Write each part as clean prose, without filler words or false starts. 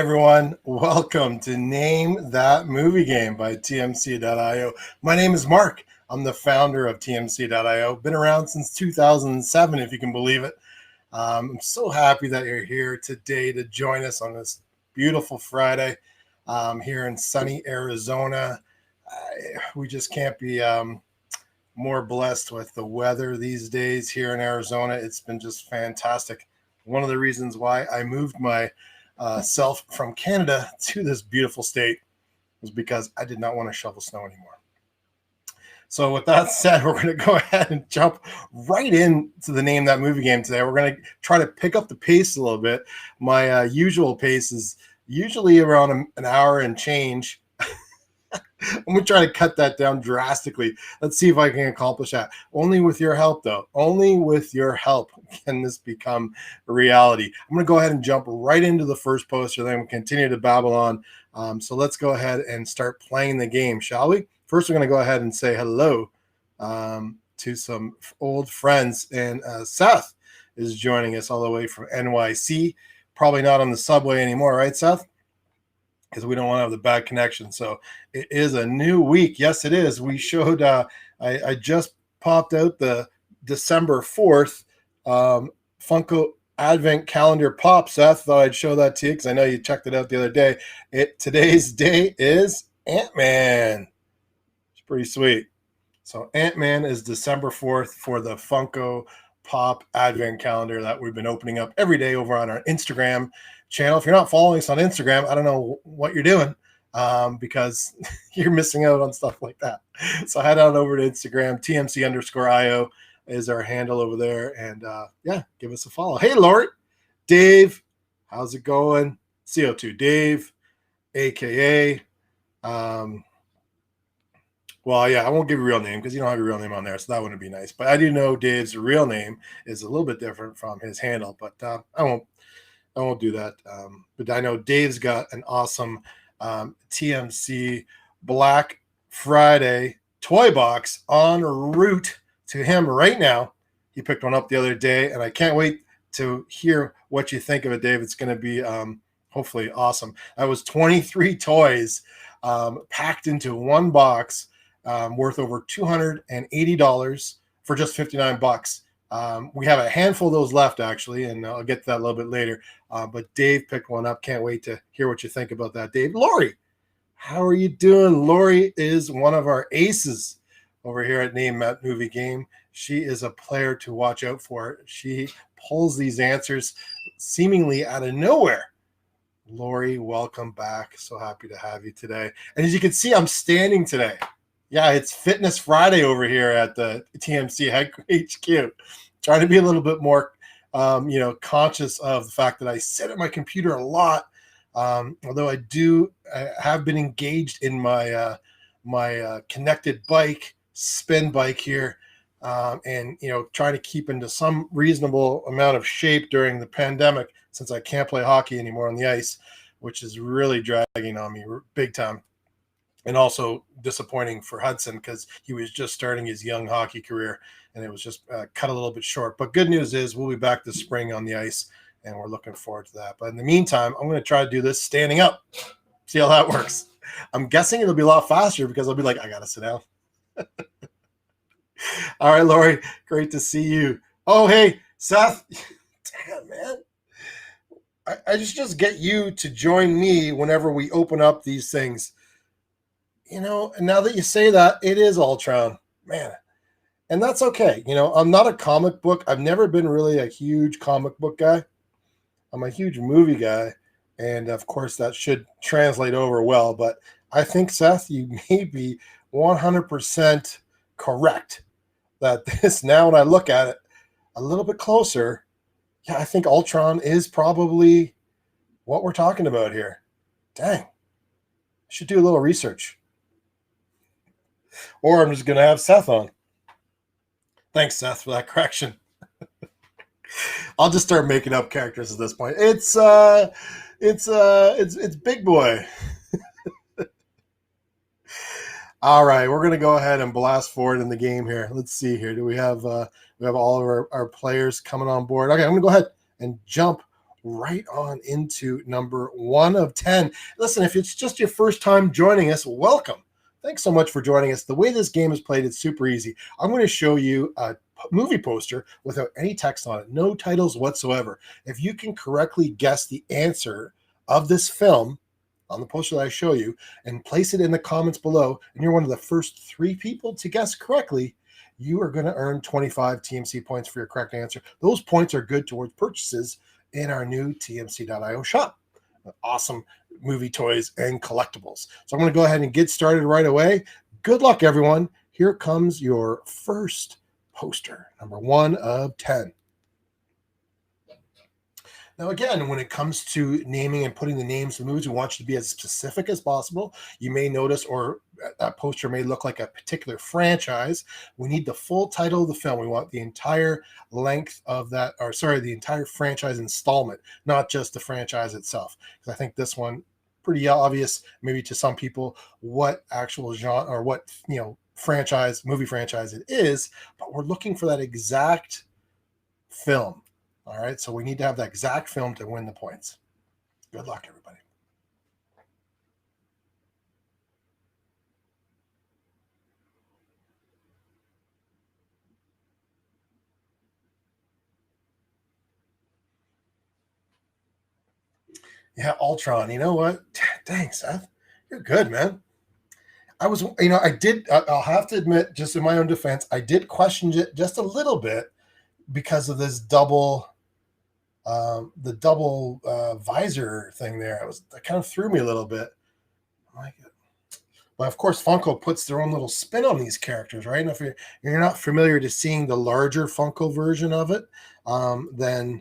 everyone. Welcome to Name That Movie Game by TMC.io. My name is Mark. I'm the founder of TMC.io. Been around since 2007, if you can believe it. I'm so happy that you're here today to join us on this beautiful Friday here in sunny Arizona. We just can't be more blessed with the weather these days here in Arizona. It's been just fantastic. One of the reasons why I moved my self from Canada to this beautiful state was because I did not want to shovel snow anymore. So with that said, we're going to go ahead and jump right into the Name That Movie Game today. We're going to try to pick up the pace a little bit. My usual pace is usually around an hour and change. I'm going to try to cut that down drastically. Let's see if I can accomplish that. Only with your help, though. Only with your help can this become a reality. I'm going to go ahead and jump right into the first poster, then we'll continue to babble on. So let's go ahead and start playing the game, shall we? First, we're going to go ahead and say hello to some old friends. And Seth is joining us all the way from NYC. Probably not on the subway anymore, right, Seth? Because we don't want to have the bad connection. So it is a new week. Yes, it is. We showed, I just popped out the December 4th Funko Advent Calendar Pop. Seth, thought I'd show that to you because I know you checked it out the other day. Today's day is Ant-Man. It's pretty sweet. So Ant-Man is December 4th for the Funko Pop Advent Calendar that we've been opening up every day over on our Instagram channel. If you're not following us on Instagram, I don't know what you're doing because you're missing out on stuff like that. So head on over to Instagram. TMC_IO is our handle over there. And yeah, give us a follow. Hey, Lori, Dave, how's it going? CO2 Dave, AKA. Well, yeah, I won't give a real name because you don't have your real name on there, so that wouldn't be nice. But I do know Dave's real name is a little bit different from his handle, but I won't do that. But I know Dave's got an awesome TMC Black Friday toy box en route to him right now. He picked one up the other day, and I can't wait to hear what you think of it, Dave. It's going to be hopefully awesome. That was 23 toys packed into one box, worth over $280 for just $59. We have a handful of those left, actually, and I'll get to that a little bit later. But Dave picked one up. Can't wait to hear what you think about that, Dave. Lori, how are you doing? Lori is one of our aces over here at Name That Movie Game. She is a player to watch out for. She pulls these answers seemingly out of nowhere. Lori, welcome back. So happy to have you today. And as you can see, I'm standing today. Yeah, it's Fitness Friday over here at the TMC HQ. Trying to be a little bit more, conscious of the fact that I sit at my computer a lot. Although I have been engaged in my connected bike, spin bike here, and trying to keep into some reasonable amount of shape during the pandemic since I can't play hockey anymore on the ice, which is really dragging on me big time. And also disappointing for Hudson because he was just starting his young hockey career and it was just cut a little bit short. But good news is we'll be back this spring on the ice and we're looking forward to that. But in the meantime, I'm going to try to do this standing up. See how that works. I'm guessing it'll be a lot faster because I'll be like, I got to sit down. All right, Lori, great to see you. Oh, hey, Seth. Damn, man. I just get you to join me whenever we open up these things. And now that you say that, it is Ultron, man. And that's okay. I'm not a comic book. I've never been really a huge comic book guy. I'm a huge movie guy. And of course, that should translate over well. But I think, Seth, you may be 100% correct that this, now when I look at it a little bit closer, yeah, I think Ultron is probably what we're talking about here. Dang. I should do a little research. Or I'm just going to have Seth on. Thanks, Seth, for that correction. I'll just start making up characters at this point. It's Big Boy. All right, we're going to go ahead and blast forward in the game here. Let's see here. Do we have all of our players coming on board? Okay, I'm going to go ahead and jump right on into number 1 of 10. Listen, if it's just your first time joining us, welcome. Thanks so much for joining us. The way this game is played, it's super easy. I'm going to show you a movie poster without any text on it, no titles whatsoever. If you can correctly guess the answer of this film on the poster that I show you and place it in the comments below, and you're one of the first 3 people to guess correctly, you are going to earn 25 TMC points for your correct answer. Those points are good towards purchases in our new TMC.io shop. Awesome movie toys and collectibles. So I'm going to go ahead and get started right away. Good luck, everyone. Here comes your first poster, number 1 of 10. Now, again, when it comes to naming and putting the names of movies, we want you to be as specific as possible. You may notice, or that poster may look like a particular franchise. We need the full title of the film. We want the entire length of that, or sorry, the entire franchise installment, not just the franchise itself. Because I think this one, pretty obvious, maybe to some people, what actual genre or what, franchise, movie franchise it is, but we're looking for that exact film. All right, so we need to have that exact film to win the points. Good luck, everybody. Yeah, Ultron. You know what? Thanks, Seth. You're good, man. I'll have to admit, just in my own defense, I did question it just a little bit because of this double visor thing there. That kind of threw me a little bit. But of course, Funko puts their own little spin on these characters, right? And if you're not familiar to seeing the larger Funko version of it, then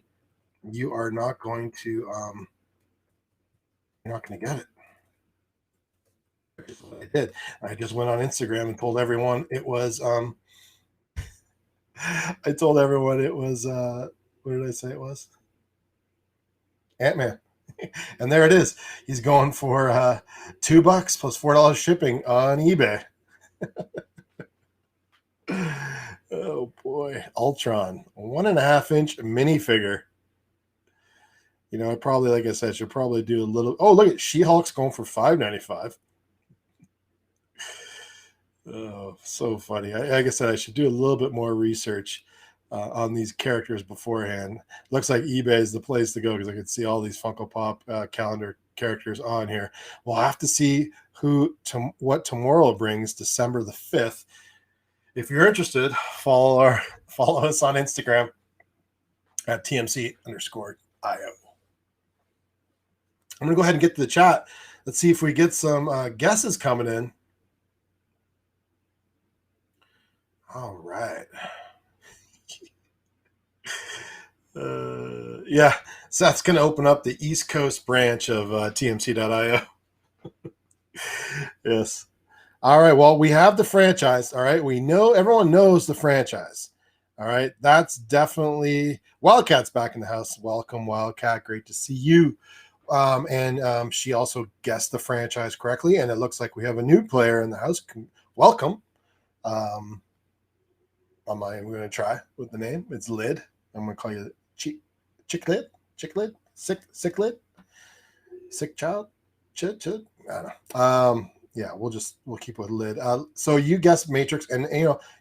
you are not going to you're not going to get it. I did. I just went on Instagram and told everyone it was. I told everyone it was. What did I say it was? Ant-Man. And there it is. He's going for $2 plus $4 shipping on eBay. Oh boy, Ultron, 1.5-inch minifigure. I probably, like I said, should probably do a little. Oh, look at She-Hulk's going for $5.95. Oh, so funny. Like I said, I should do a little bit more research on these characters beforehand. Looks like eBay is the place to go because I can see all these Funko Pop calendar characters on here. We'll have to see what tomorrow brings, December the 5th. If you're interested, follow us on Instagram at TMC_IO. I'm going to go ahead and get to the chat. Let's see if we get some guesses coming in. All right. Yeah, Seth's going to open up the East Coast branch of TMC.io. Yes. All right. Well, we have the franchise. All right. Everyone knows the franchise. All right. That's definitely Wildcat's back in the house. Welcome, Wildcat. Great to see you. And she also guessed the franchise correctly. And it looks like we have a new player in the house. Welcome. I'm going to try with the name. It's Lid. I'm going to call you Chicklid, Sick Lid, Sick Child, Chid. I don't know. Yeah, we'll keep with Lid. So you guessed Matrix, and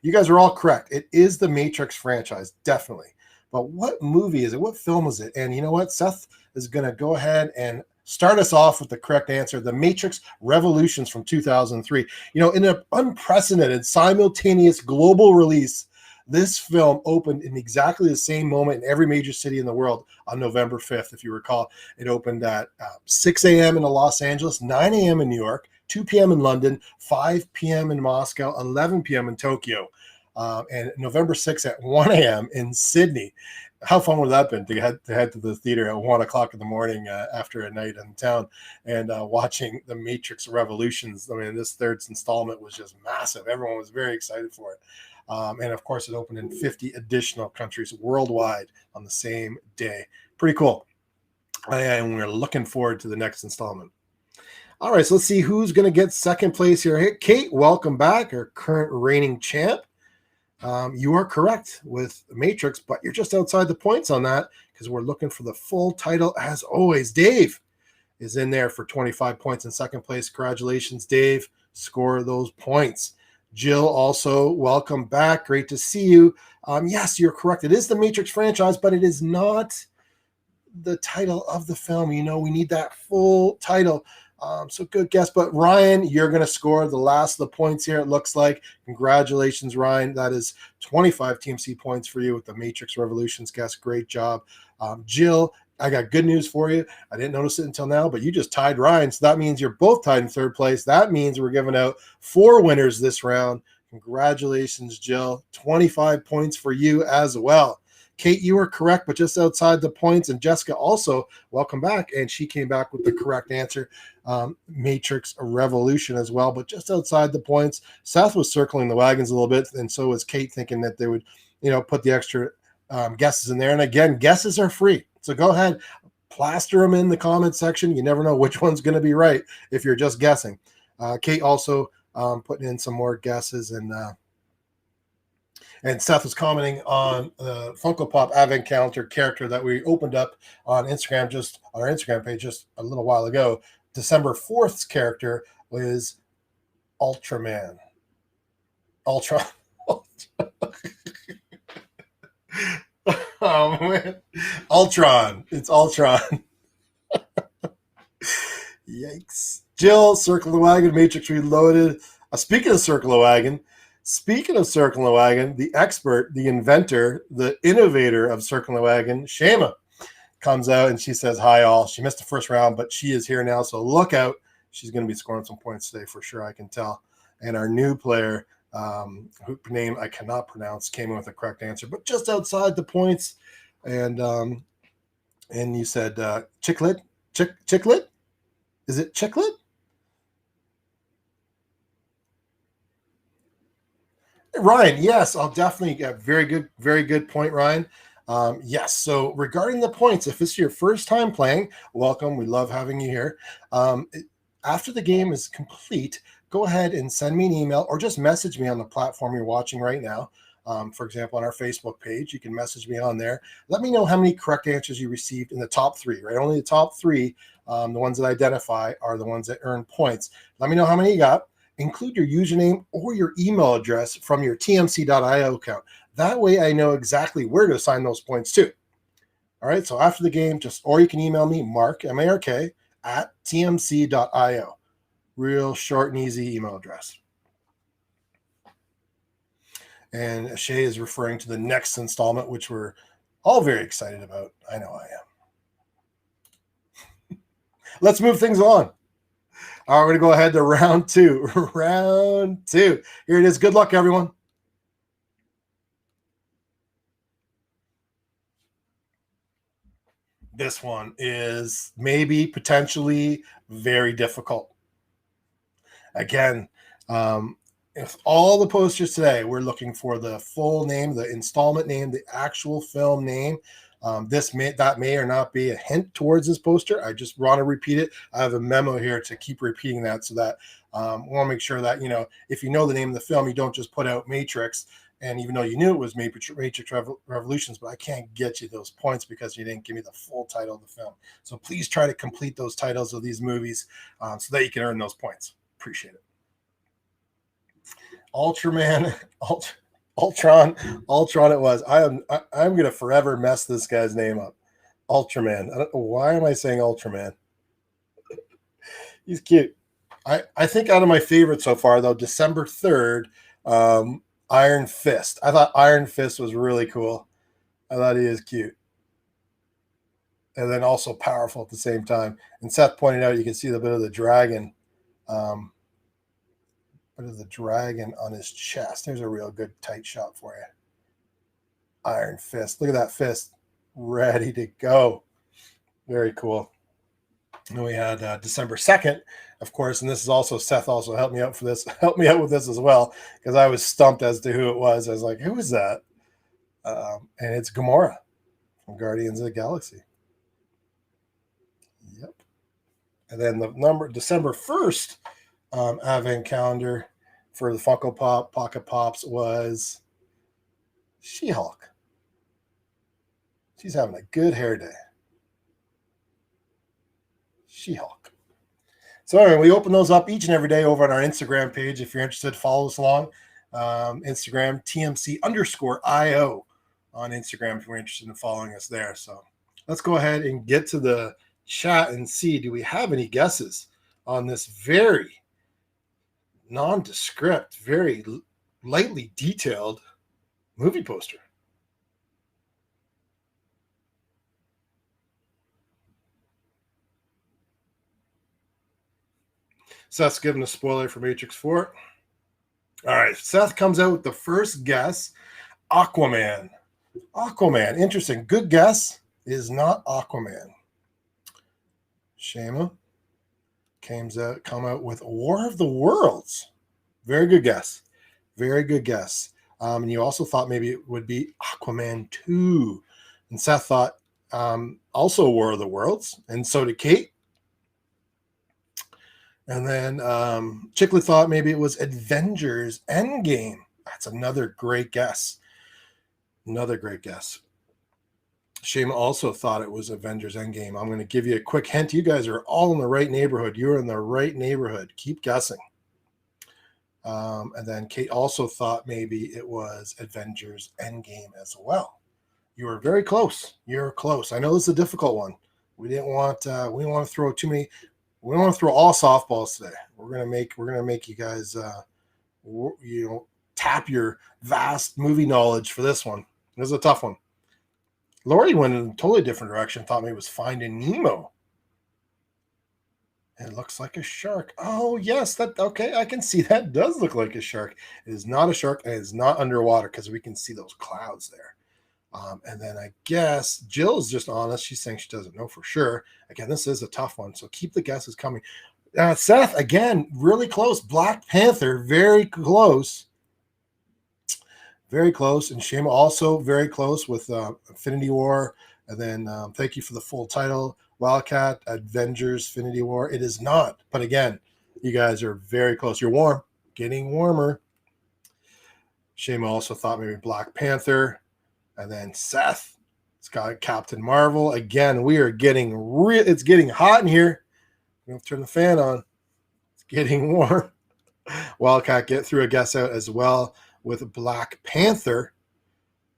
you guys are all correct. It is the Matrix franchise, definitely. But what movie is it? What film is it? And you know what? Seth is going to go ahead and start us off with the correct answer. The Matrix Revolutions from 2003. In an unprecedented, simultaneous global release, this film opened in exactly the same moment in every major city in the world on November 5th. If you recall, it opened at 6 a.m. in Los Angeles, 9 a.m. in New York, 2 p.m. in London, 5 p.m. in Moscow, 11 p.m. in Tokyo, and November 6th at 1 a.m. in Sydney. How fun would that have been to head to the theater at 1 o'clock in the morning after a night in town and watching the Matrix Revolutions? I mean, this third installment was just massive. Everyone was very excited for it. And of course, it opened in 50 additional countries worldwide on the same day. Pretty cool. And we're looking forward to the next installment. All right, so let's see who's going to get second place here. Hey, Kate, welcome back, our current reigning champ. You are correct with Matrix, but you're just outside the points on that because we're looking for the full title as always. Dave is in there for 25 points in second place. Congratulations, Dave. Score those points. Jill, also welcome back. Great to see you. Yes, you're correct. It is the Matrix franchise, but it is not the title of the film. You know, we need that full title. So good guess. But Ryan, you're going to score the last of the points here, it looks like. Congratulations, Ryan. That is 25 TMC points for you with the Matrix Revolutions guess. Great job. Jill, I got good news for you. I didn't notice it until now, but you just tied Ryan. So that means you're both tied in third place. That means we're giving out 4 winners this round. Congratulations, Jill. 25 points for you as well. Kate, you were correct, but just outside the points. And Jessica also, welcome back. And she came back with the correct answer. Matrix Revolution as well, but just outside the points. Seth was circling the wagons a little bit, and so was Kate, thinking that they would, put the extra guesses in there. And again, guesses are free. So go ahead, plaster them in the comment section. You never know which one's going to be right if you're just guessing. Kate also putting in some more guesses, and Seth was commenting on the Funko Pop Advent Calendar character that we opened up on Instagram, just on our Instagram page just a little while ago. December 4th's character was Ultraman. Ultron. Oh, man. Ultron. It's Ultron. Yikes. Jill, Circle the Wagon, Matrix Reloaded. Speaking of Circle the Wagon, the expert, the inventor, the innovator of Circle the Wagon, Shama, comes out and she says, hi, all. She missed the first round, but she is here now, so look out. She's going to be scoring some points today for sure, I can tell. And our new player, whose name I cannot pronounce, came in with a correct answer, but just outside the points. And you said Chicklet? Chicklet? Is it Chicklet? Ryan, yes, I'll definitely get very good point, Ryan. Yes, so regarding the points, if this is your first time playing, welcome. We love having you here. After the game is complete, go ahead and send me an email or just message me on the platform you're watching right now. For example, on our Facebook page, you can message me on there. Let me know how many correct answers you received in the top 3, right? Only the top 3, the ones that I identify, are the ones that earn points. Let me know how many you got. Include your username or your email address from your tmc.io account. That way I know exactly where to assign those points to. All right, so after the game, or you can email me, Mark, M-A-R-K, at tmc.io. Real short and easy email address. And Shay is referring to the next installment, which we're all very excited about. I know I am. Let's move things on. All right, we're going to go ahead to round 2. Round 2. Here it is. Good luck, everyone. This one is maybe potentially very difficult. Again, if all the posters today, we're looking for the full name, the installment name, the actual film name. That may or not be a hint towards this poster. I just want to repeat it. I have a memo here to keep repeating that, so that we want to make sure that, if you know the name of the film, you don't just put out Matrix, and even though you knew it was Matrix Revolutions, but I can't get you those points because you didn't give me the full title of the film. So please try to complete those titles of these movies so that you can earn those points. Appreciate it. Ultraman, Ultron it was. I'm going to forever mess this guy's name up. Ultraman. Why am I saying Ultraman? He's cute. I think out of my favorites so far, though, December 3rd, Iron Fist. I thought Iron Fist was really cool. I thought he is cute. And then also powerful at the same time. And Seth pointed out you can see the bit of the dragon. Dragon on his chest. There's a real good tight shot for you. Iron Fist. Look at that fist. Ready to go. Very cool. And we had December 2nd, of course, and this is also, Seth also helped me out with this as well, because I was stumped as to who it was. I was like, who is that? And it's Gamora from Guardians of the Galaxy. Yep. And then the December 1st Advent calendar for the Funko Pop Pocket Pops was She-Hulk. She's having a good hair day. She-Hulk. So anyway, we open those up each and every day over on our Instagram page. If you're interested, follow us along. Instagram, TMC_IO on Instagram if you're interested in following us there. So let's go ahead and get to the chat and see, do we have any guesses on this very nondescript, very lightly detailed movie poster? Seth's giving a spoiler for Matrix 4. All right, Seth comes out with the first guess, Aquaman. Aquaman, interesting. Good guess. It is not Aquaman. Shema come out with War of the Worlds. Very good guess. Very good guess. And you also thought maybe it would be Aquaman 2. And Seth thought also War of the Worlds. And so did Kate. And then Chickley thought maybe it was Avengers Endgame. That's another great guess. Another great guess. Shema also thought it was Avengers Endgame. I'm going to give you a quick hint. You guys are all in the right neighborhood. You're in the right neighborhood. Keep guessing. And then Kate also thought maybe it was Avengers Endgame as well. You were very close. You're close. I know this is a difficult one. We didn't want to throw too many. We don't want to throw all softballs today. We're gonna make you guys tap your vast movie knowledge for this one. This is a tough one. Lori went in a totally different direction. Thought maybe it was Finding Nemo. It looks like a shark. Oh yes, okay. I can see that. It does look like a shark. It is not a shark, and it is not underwater because we can see those clouds there. And then I guess Jill's just honest. She's saying she doesn't know for sure. Again, this is a tough one, so keep the guesses coming. Seth, again, really close. Black Panther, very close. Very close. And Shema also very close with Infinity War. And then thank you for the full title. Wildcat, Avengers, Infinity War. It is not. But again, you guys are very close. You're warm. Getting warmer. Shema also thought maybe Black Panther. And then Seth, it's got Captain Marvel. Again, we are getting it's getting hot in here. We have to turn the fan on. It's getting warm. Wildcat threw a guess out as well with Black Panther.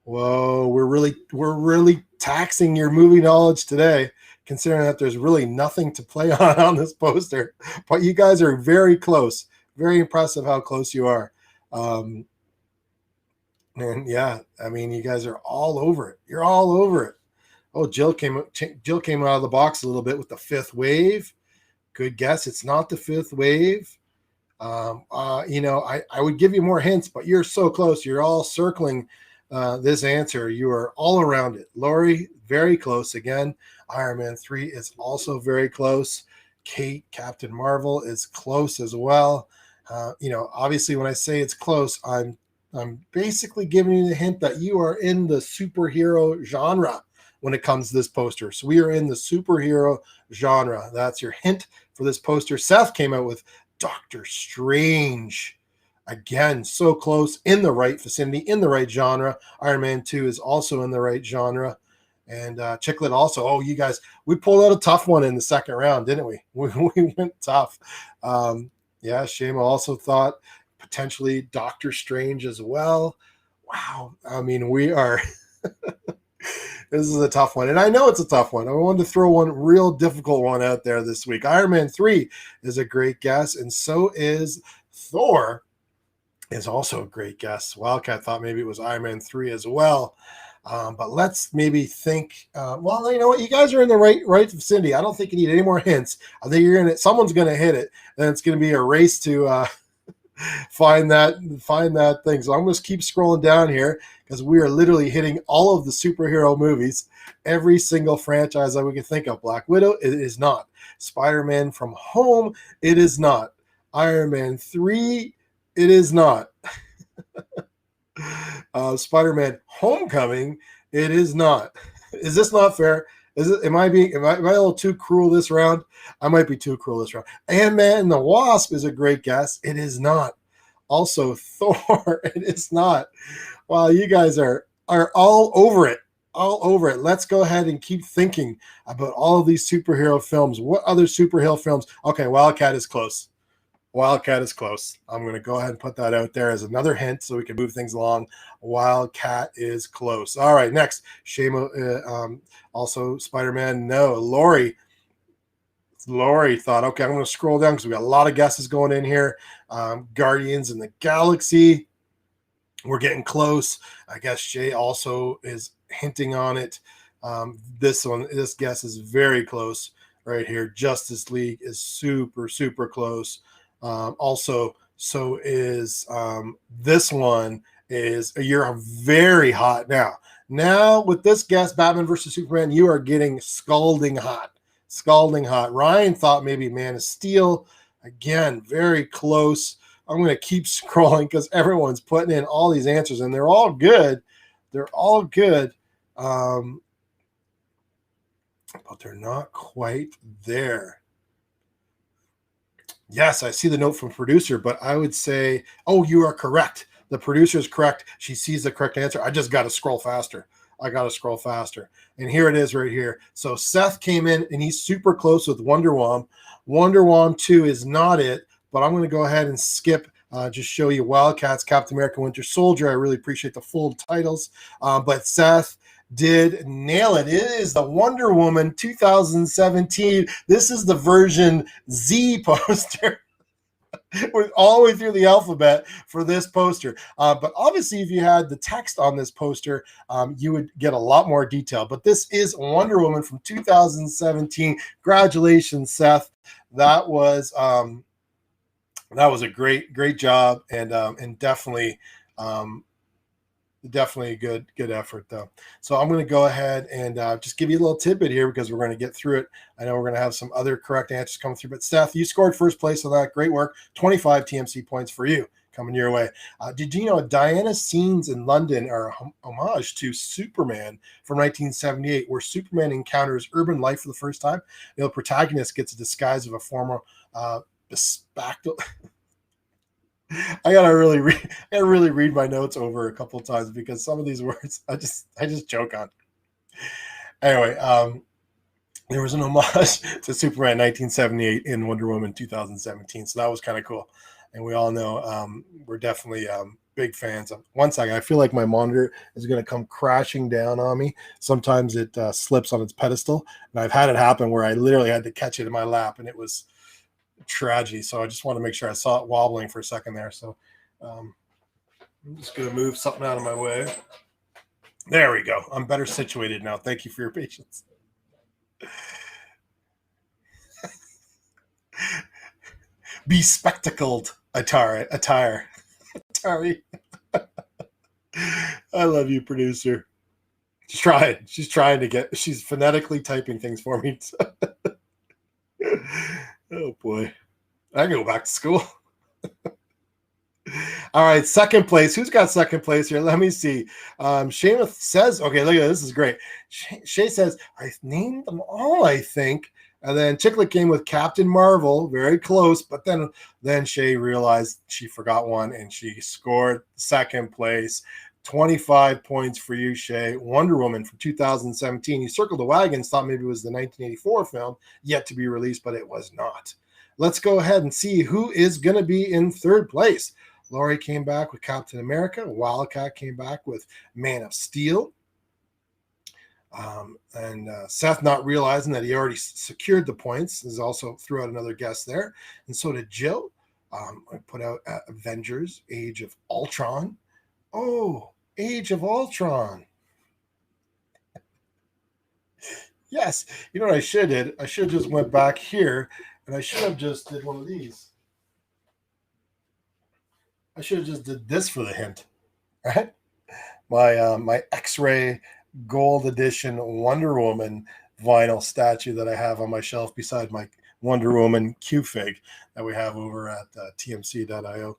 Whoa, we're really taxing your movie knowledge today, considering that there's really nothing to play on this poster. But you guys are very close. Very impressive how close you are. And yeah, I mean, you guys are all over it. You're all over it. Oh, Jill came out of the box a little bit with the Fifth Wave. Good guess. It's not the Fifth Wave. I would give you more hints, but you're so close. You're all circling this answer. You are all around it. Lori, very close again. Iron Man 3 is also very close. Kate, Captain Marvel is close as well. Obviously when I say it's close, I'm basically giving you the hint that you are in the superhero genre when it comes to this poster. So we are in the superhero genre. That's your hint for this poster. Seth came out with Doctor Strange. Again, so close, in the right vicinity, in the right genre. Iron Man 2 is also in the right genre. And Chicklet also, you guys, we pulled out a tough one in the second round, didn't we? We went tough. Shema also thought potentially Doctor Strange as well. Wow. I mean, we are this is a tough one. And I know it's a tough one. I wanted to throw one real difficult one out there this week. Iron Man 3 is a great guess, and so is Thor is also a great guess. Wildcat thought maybe it was Iron Man 3 as well. But let's maybe think, you know what? You guys are in the right vicinity. I don't think you need any more hints. I think someone's going to hit it, and it's going to be a race to find that thing. So I'm going to keep scrolling down here because we are literally hitting all of the superhero movies, every single franchise that we can think of. Black Widow, it is not. Spider-Man From Home, it is not. Iron Man 3, it is not. Spider-Man Homecoming, it is not. Is this not fair? Am I a little too cruel this round? I might be too cruel this round. Ant-Man and the Wasp is a great guess. It is not. Also, Thor, it is not. Wow, you guys are all over it. all over it. Let's go ahead and keep thinking about all of these superhero films. What other superhero films? Okay, Wildcat is close. Wildcat is close. I'm going to go ahead and put that out there as another hint so we can move things along. Wildcat is close. All right, next. Shame, also Spider-Man. No, Lori thought, okay, I'm going to scroll down because we got a lot of guesses going in here. Guardians in the Galaxy. We're getting close. I guess Shay also is hinting on it. This guess is very close right here. Justice League is super, super close. Also, so is this one is you're very hot now. Now with this guess, Batman versus Superman, you are getting scalding hot. Scalding hot. Ryan thought maybe Man of Steel. Again, very close. I'm going to keep scrolling because everyone's putting in all these answers and they're all good. They're all good. But they're not quite there. Yes, I see the note from producer, but I would say, oh, you are correct. The producer is correct. She sees the correct answer. I just got to scroll faster. And here it is right here. So Seth came in and he's super close with Wonder Woman. Wonder Woman 2 is not it, but I'm going to go ahead and skip, just show you Wildcats, Captain America, Winter Soldier. I really appreciate the full titles. But Seth did nail it. It is the Wonder Woman 2017. This is the version Z poster. With all the way through the alphabet for this poster. But obviously, if you had the text on this poster, you would get a lot more detail. But this is Wonder Woman from 2017. Congratulations, Seth. That was a great job, and definitely a good effort though. So I'm going to go ahead and just give you a little tidbit here because we're going to get through it. I know we're going to have some other correct answers coming through, but Steph, you scored first place on that. Great work. 25 TMC points for you coming your way. Did you know Diana's scenes in London are a homage to Superman from 1978, where Superman encounters urban life for the first time? The protagonist gets a disguise of a former bespectacled. I gotta really read my notes over a couple of times because some of these words I just joke on. Anyway, there was an homage to Superman 1978 in Wonder Woman 2017, so that was kind of cool. And we all know we're definitely big fans of. One second, I feel like my monitor is going to come crashing down on me. Sometimes it slips on its pedestal, and I've had it happen where I literally had to catch it in my lap, and it was tragedy. So I just want to make sure I saw it wobbling for a second there. So I'm just going to move something out of my way. There we go. I'm better situated now. Thank you for your patience. Bespectacled attire. Atari. I love you, producer. She's she's phonetically typing things for me. Oh boy. I can go back to school. All right, second place. Who's got second place here? Let me see. Seamus says, okay, look at this. This is great. Shay says, I named them all, I think. And then Chicklet came with Captain Marvel, very close. But then Shay realized she forgot one, and she scored second place. 25 points for you, Shay. Wonder Woman from 2017. You circled the wagons, thought maybe it was the 1984 film, yet to be released, but it was not. Let's go ahead and see who is going to be in third place. Laurie came back with Captain America. Wildcat came back with Man of Steel. And Seth, not realizing that he already secured the points, is also threw out another guess there. And so did Jill. I put out Avengers, Age of Ultron. Oh, Age of Ultron. Yes. You know what I should have did? I should have just went back here, and I should have just did one of these. I should have just did this for the hint, right? My X-ray gold edition Wonder Woman vinyl statue that I have on my shelf beside my Wonder Woman Q-Fig that we have over at tmc.io.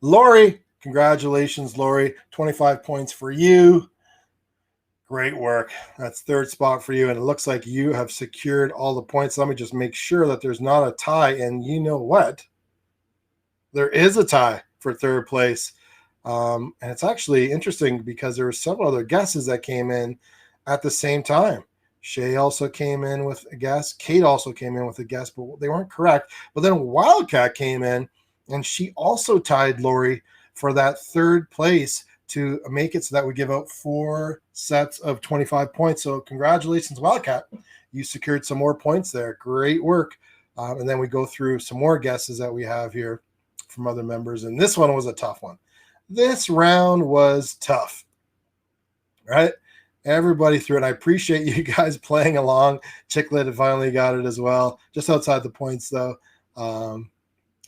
Lori, congratulations, Lori. 25 points for you. Great work. That's third spot for you, and it looks like you have secured all the points. Let me just make sure that there's not a tie, and you know what? There is a tie for third place. And it's actually interesting because there were several other guesses that came in at the same time. Shay also came in with a guess. Kate also came in with a guess, but they weren't correct. But then Wildcat came in, and she also tied Lori for that third place to make it so that we give out 4 sets of 25 points. So congratulations, Wildcat. You secured some more points there. Great work. And then we go through some more guesses that we have here from other members. And this one was a tough one. This round was tough, right? Everybody threw it. I appreciate you guys playing along. Chicklet finally got it as well, just outside the points though.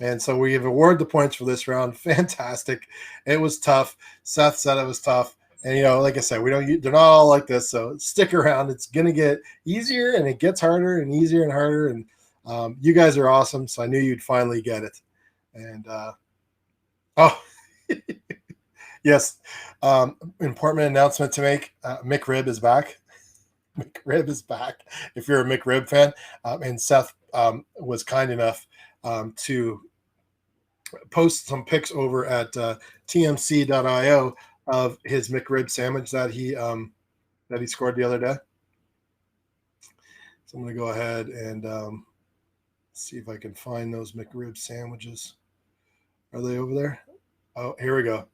And so we have awarded the points for this round. Fantastic. It was tough. Seth said it was tough. And, like I said, they're not all like this. So stick around. It's going to get easier, and it gets harder and easier and harder. And you guys are awesome. So I knew you'd finally get it. And, yes. Important announcement to make. McRib is back. McRib is back. If you're a McRib fan. And Seth was kind enough to post some pics over at tmc.io of his McRib sandwich that he scored the other day. So I'm going to go ahead and see if I can find those McRib sandwiches. Are they over there? Oh, here we go.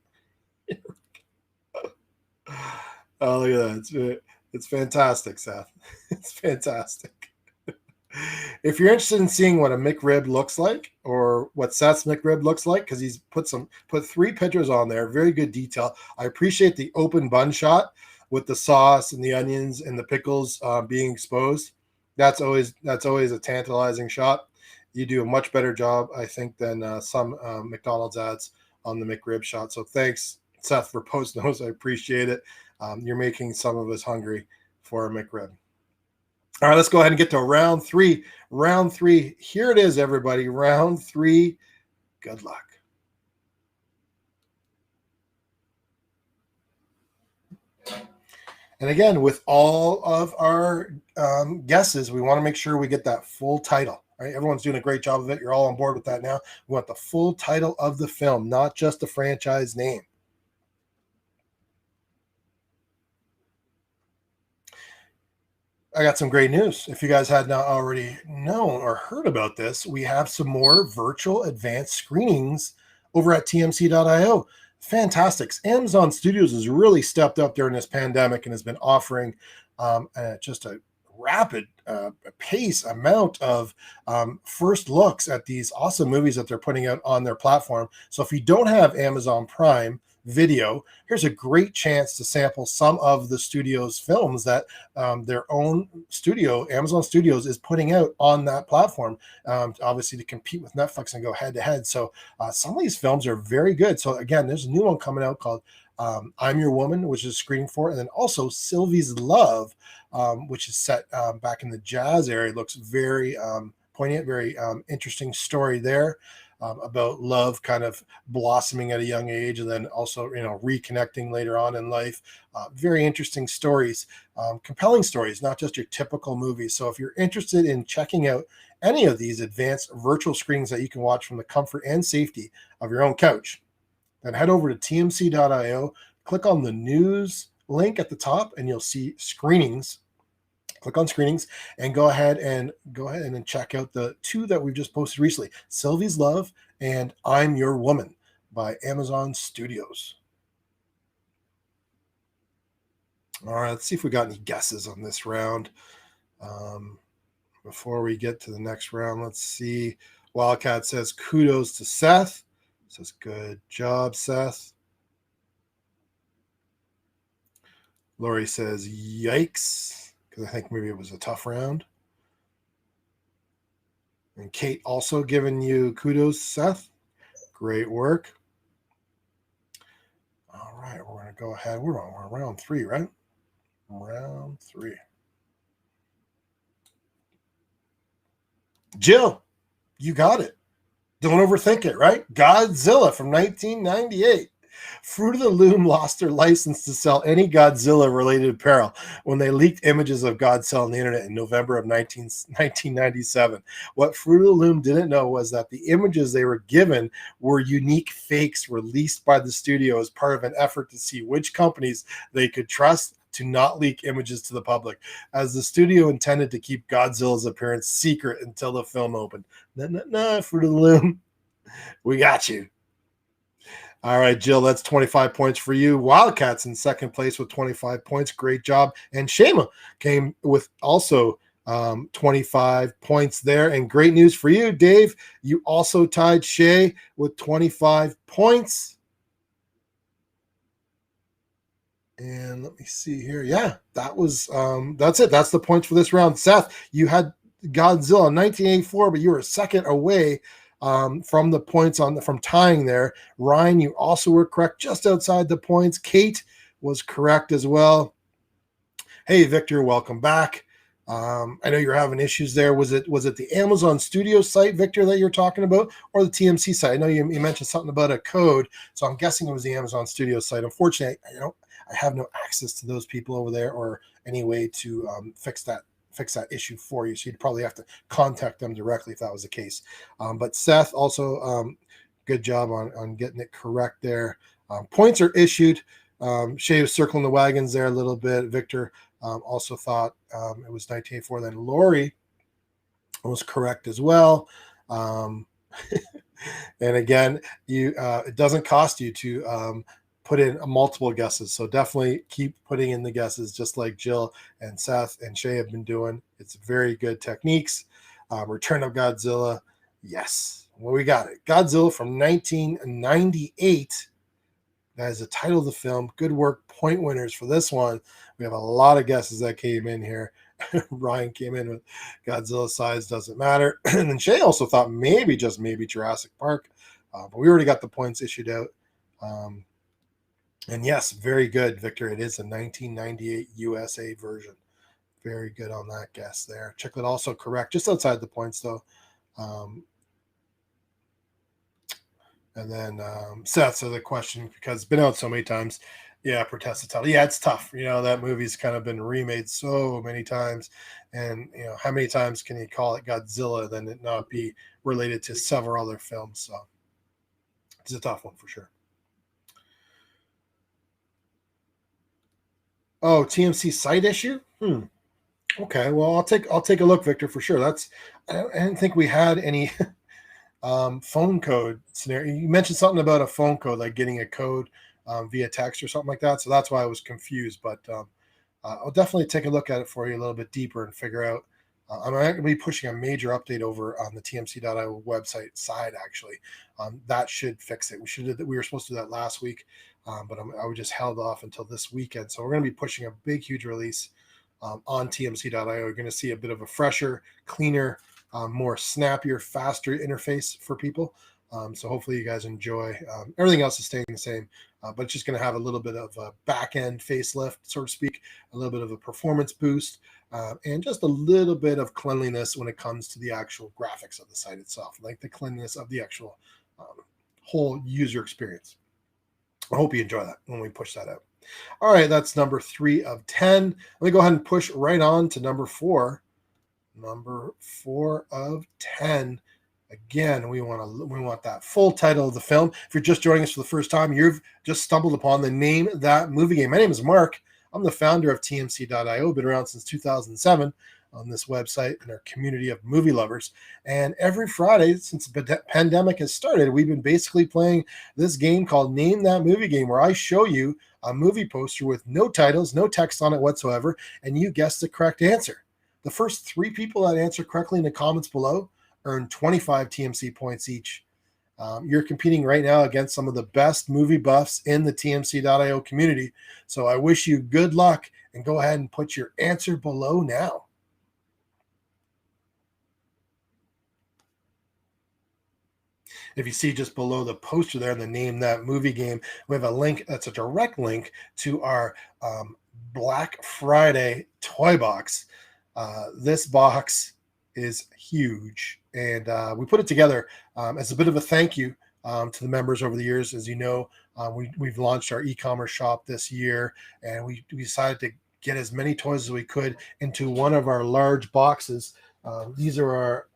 Oh, look at that. It's fantastic, Seth. It's fantastic. If you're interested in seeing what a McRib looks like, or what Seth's McRib looks like, because he's put 3 pictures on there, very good detail. I appreciate the open bun shot with the sauce and the onions and the pickles being exposed. That's always a tantalizing shot. You do a much better job, I think, than some McDonald's ads on the McRib shot. So thanks, Seth, for posting those. I appreciate it. You're making some of us hungry for a McRib. All right, let's go ahead and get to round 3. Round 3. Here it is, everybody. Round 3. Good luck. And again, with all of our guesses, we want to make sure we get that full title. Right? Everyone's doing a great job of it. You're all on board with that now. We want the full title of the film, not just the franchise name. I got some great news. If you guys had not already known or heard about this, we have some more virtual advanced screenings over at tmc.io. Fantastic. Amazon Studios has really stepped up during this pandemic and has been offering just a rapid amount of first looks at these awesome movies that they're putting out on their platform. So if you don't have Amazon Prime Video, here's a great chance to sample some of the studio's films that their own studio, Amazon Studios, is putting out on that platform, obviously to compete with Netflix and go head to head. So some of these films are very good. So again, there's a new one coming out called I'm Your Woman, which is screening for, and then also Sylvie's Love, which is set back in the jazz area. It looks very poignant, very interesting story there. About love kind of blossoming at a young age, and then also reconnecting later on in life. Very interesting stories, compelling stories, not just your typical movies. So if you're interested in checking out any of these advanced virtual screenings that you can watch from the comfort and safety of your own couch, then head over to tmc.io, click on the news link at the top, and you'll see screenings. Click on screenings and go ahead and check out the 2 that we've just posted recently: Sylvie's Love and I'm Your Woman by Amazon Studios. All right, let's see if we got any guesses on this round. Before we get to the next round, let's see. Wildcat says kudos to Seth. Says good job, Seth. Lori says yikes, because I think maybe it was a tough round. And Kate also giving you kudos, Seth. Great work. All right, we're going to go ahead. We're on round 3, right? Round 3. Jill, you got it. Don't overthink it, right? Godzilla from 1998. Fruit of the Loom lost their license to sell any Godzilla-related apparel when they leaked images of Godzilla on the internet in November of 1997. What Fruit of the Loom didn't know was that the images they were given were unique fakes released by the studio as part of an effort to see which companies they could trust to not leak images to the public, as the studio intended to keep Godzilla's appearance secret until the film opened. No, Fruit of the Loom, we got you. All right, Jill, that's 25 points for you. Wildcats in second place with 25 points. Great job. And Shema came with also 25 points there. And great news for you, Dave. You also tied Shay with 25 points. And let me see here. Yeah, that's it. That's the points for this round. Seth, you had Godzilla in 1984, but you were a second away from the points from tying there. Ryan, you also were correct, just outside the points. Kate was correct as well. Hey, Victor, welcome back. I know you're having issues there. Was it the Amazon Studio site, Victor, that you're talking about, or the TMC site? I know you mentioned something about a code, so I'm guessing it was the Amazon Studio site. Unfortunately, I have no access to those people over there or any way to fix that issue for you. So you'd probably have to contact them directly if that was the case. But Seth, also good job on getting it correct there. Points are issued. Shay was circling the wagons there a little bit. Victor also thought it was 1984. Then Lori was correct as well. And again, it doesn't cost you to put in multiple guesses. So definitely keep putting in the guesses, just like Jill and Seth and Shay have been doing. It's very good techniques. Return of Godzilla. Yes. Well, we got it. Godzilla from 1998. That is the title of the film. Good work. Point winners for this one. We have a lot of guesses that came in here. Ryan came in with Godzilla size doesn't matter. And then Shay also thought maybe, just maybe, Jurassic Park. But we already got the points issued out. And yes, very good, Victor. It is a 1998 USA version. Very good on that guess there. Chicklet also correct, just outside the points, though. And then Seth, so the question, because it's been out so many times, protest the title. Yeah, it's tough. That movie's kind of been remade so many times. And, how many times can you call it Godzilla, then it not be related to several other films? So it's a tough one for sure. Oh, TMC site issue? Okay, well, I'll take a look, Victor, for sure. I didn't think we had any phone code scenario. You mentioned something about a phone code, like getting a code via text or something like that. So that's why I was confused. But I'll definitely take a look at it for you a little bit deeper and figure out. I'm going to be pushing a major update over on the TMC.io website side, actually. That should fix it. We were supposed to do that last week, but I was just held off until this weekend. So we're going to be pushing a big, huge release on TMC.io. You're going to see a bit of a fresher, cleaner, more snappier, faster interface for people. So hopefully you guys enjoy. Everything else is staying the same, but it's just going to have a little bit of a back-end facelift, so to speak, a little bit of a performance boost, and just a little bit of cleanliness when it comes to the actual graphics of the site itself, like the cleanliness of the actual whole user experience. I hope you enjoy that when we push that out. All right, that's number 3 of 10. Let me go ahead and push right on to number 4. Number 4 of 10. Again, we want that full title of the film. If you're just joining us for the first time, you've just stumbled upon the Name That Movie Game. My name is Mark. I'm the founder of TMC.io. Been around since 2007 on this website and our community of movie lovers. And every Friday since the pandemic has started, we've been basically playing this game called Name That Movie Game, where I show you a movie poster with no titles, no text on it whatsoever, and you guess the correct answer. The first 3 people that answer correctly in the comments below earn 25 TMC points each. You're competing right now against some of the best movie buffs in the TMC.io community. So I wish you good luck, and go ahead and put your answer below now. If you see just below the poster there, the Name That Movie Game, we have a link that's a direct link to our Black Friday toy box. This box is huge, and we put it together as a bit of a thank you to the members over the years. As you know, we've launched our e-commerce shop this year, and we decided to get as many toys as we could into one of our large boxes. These are our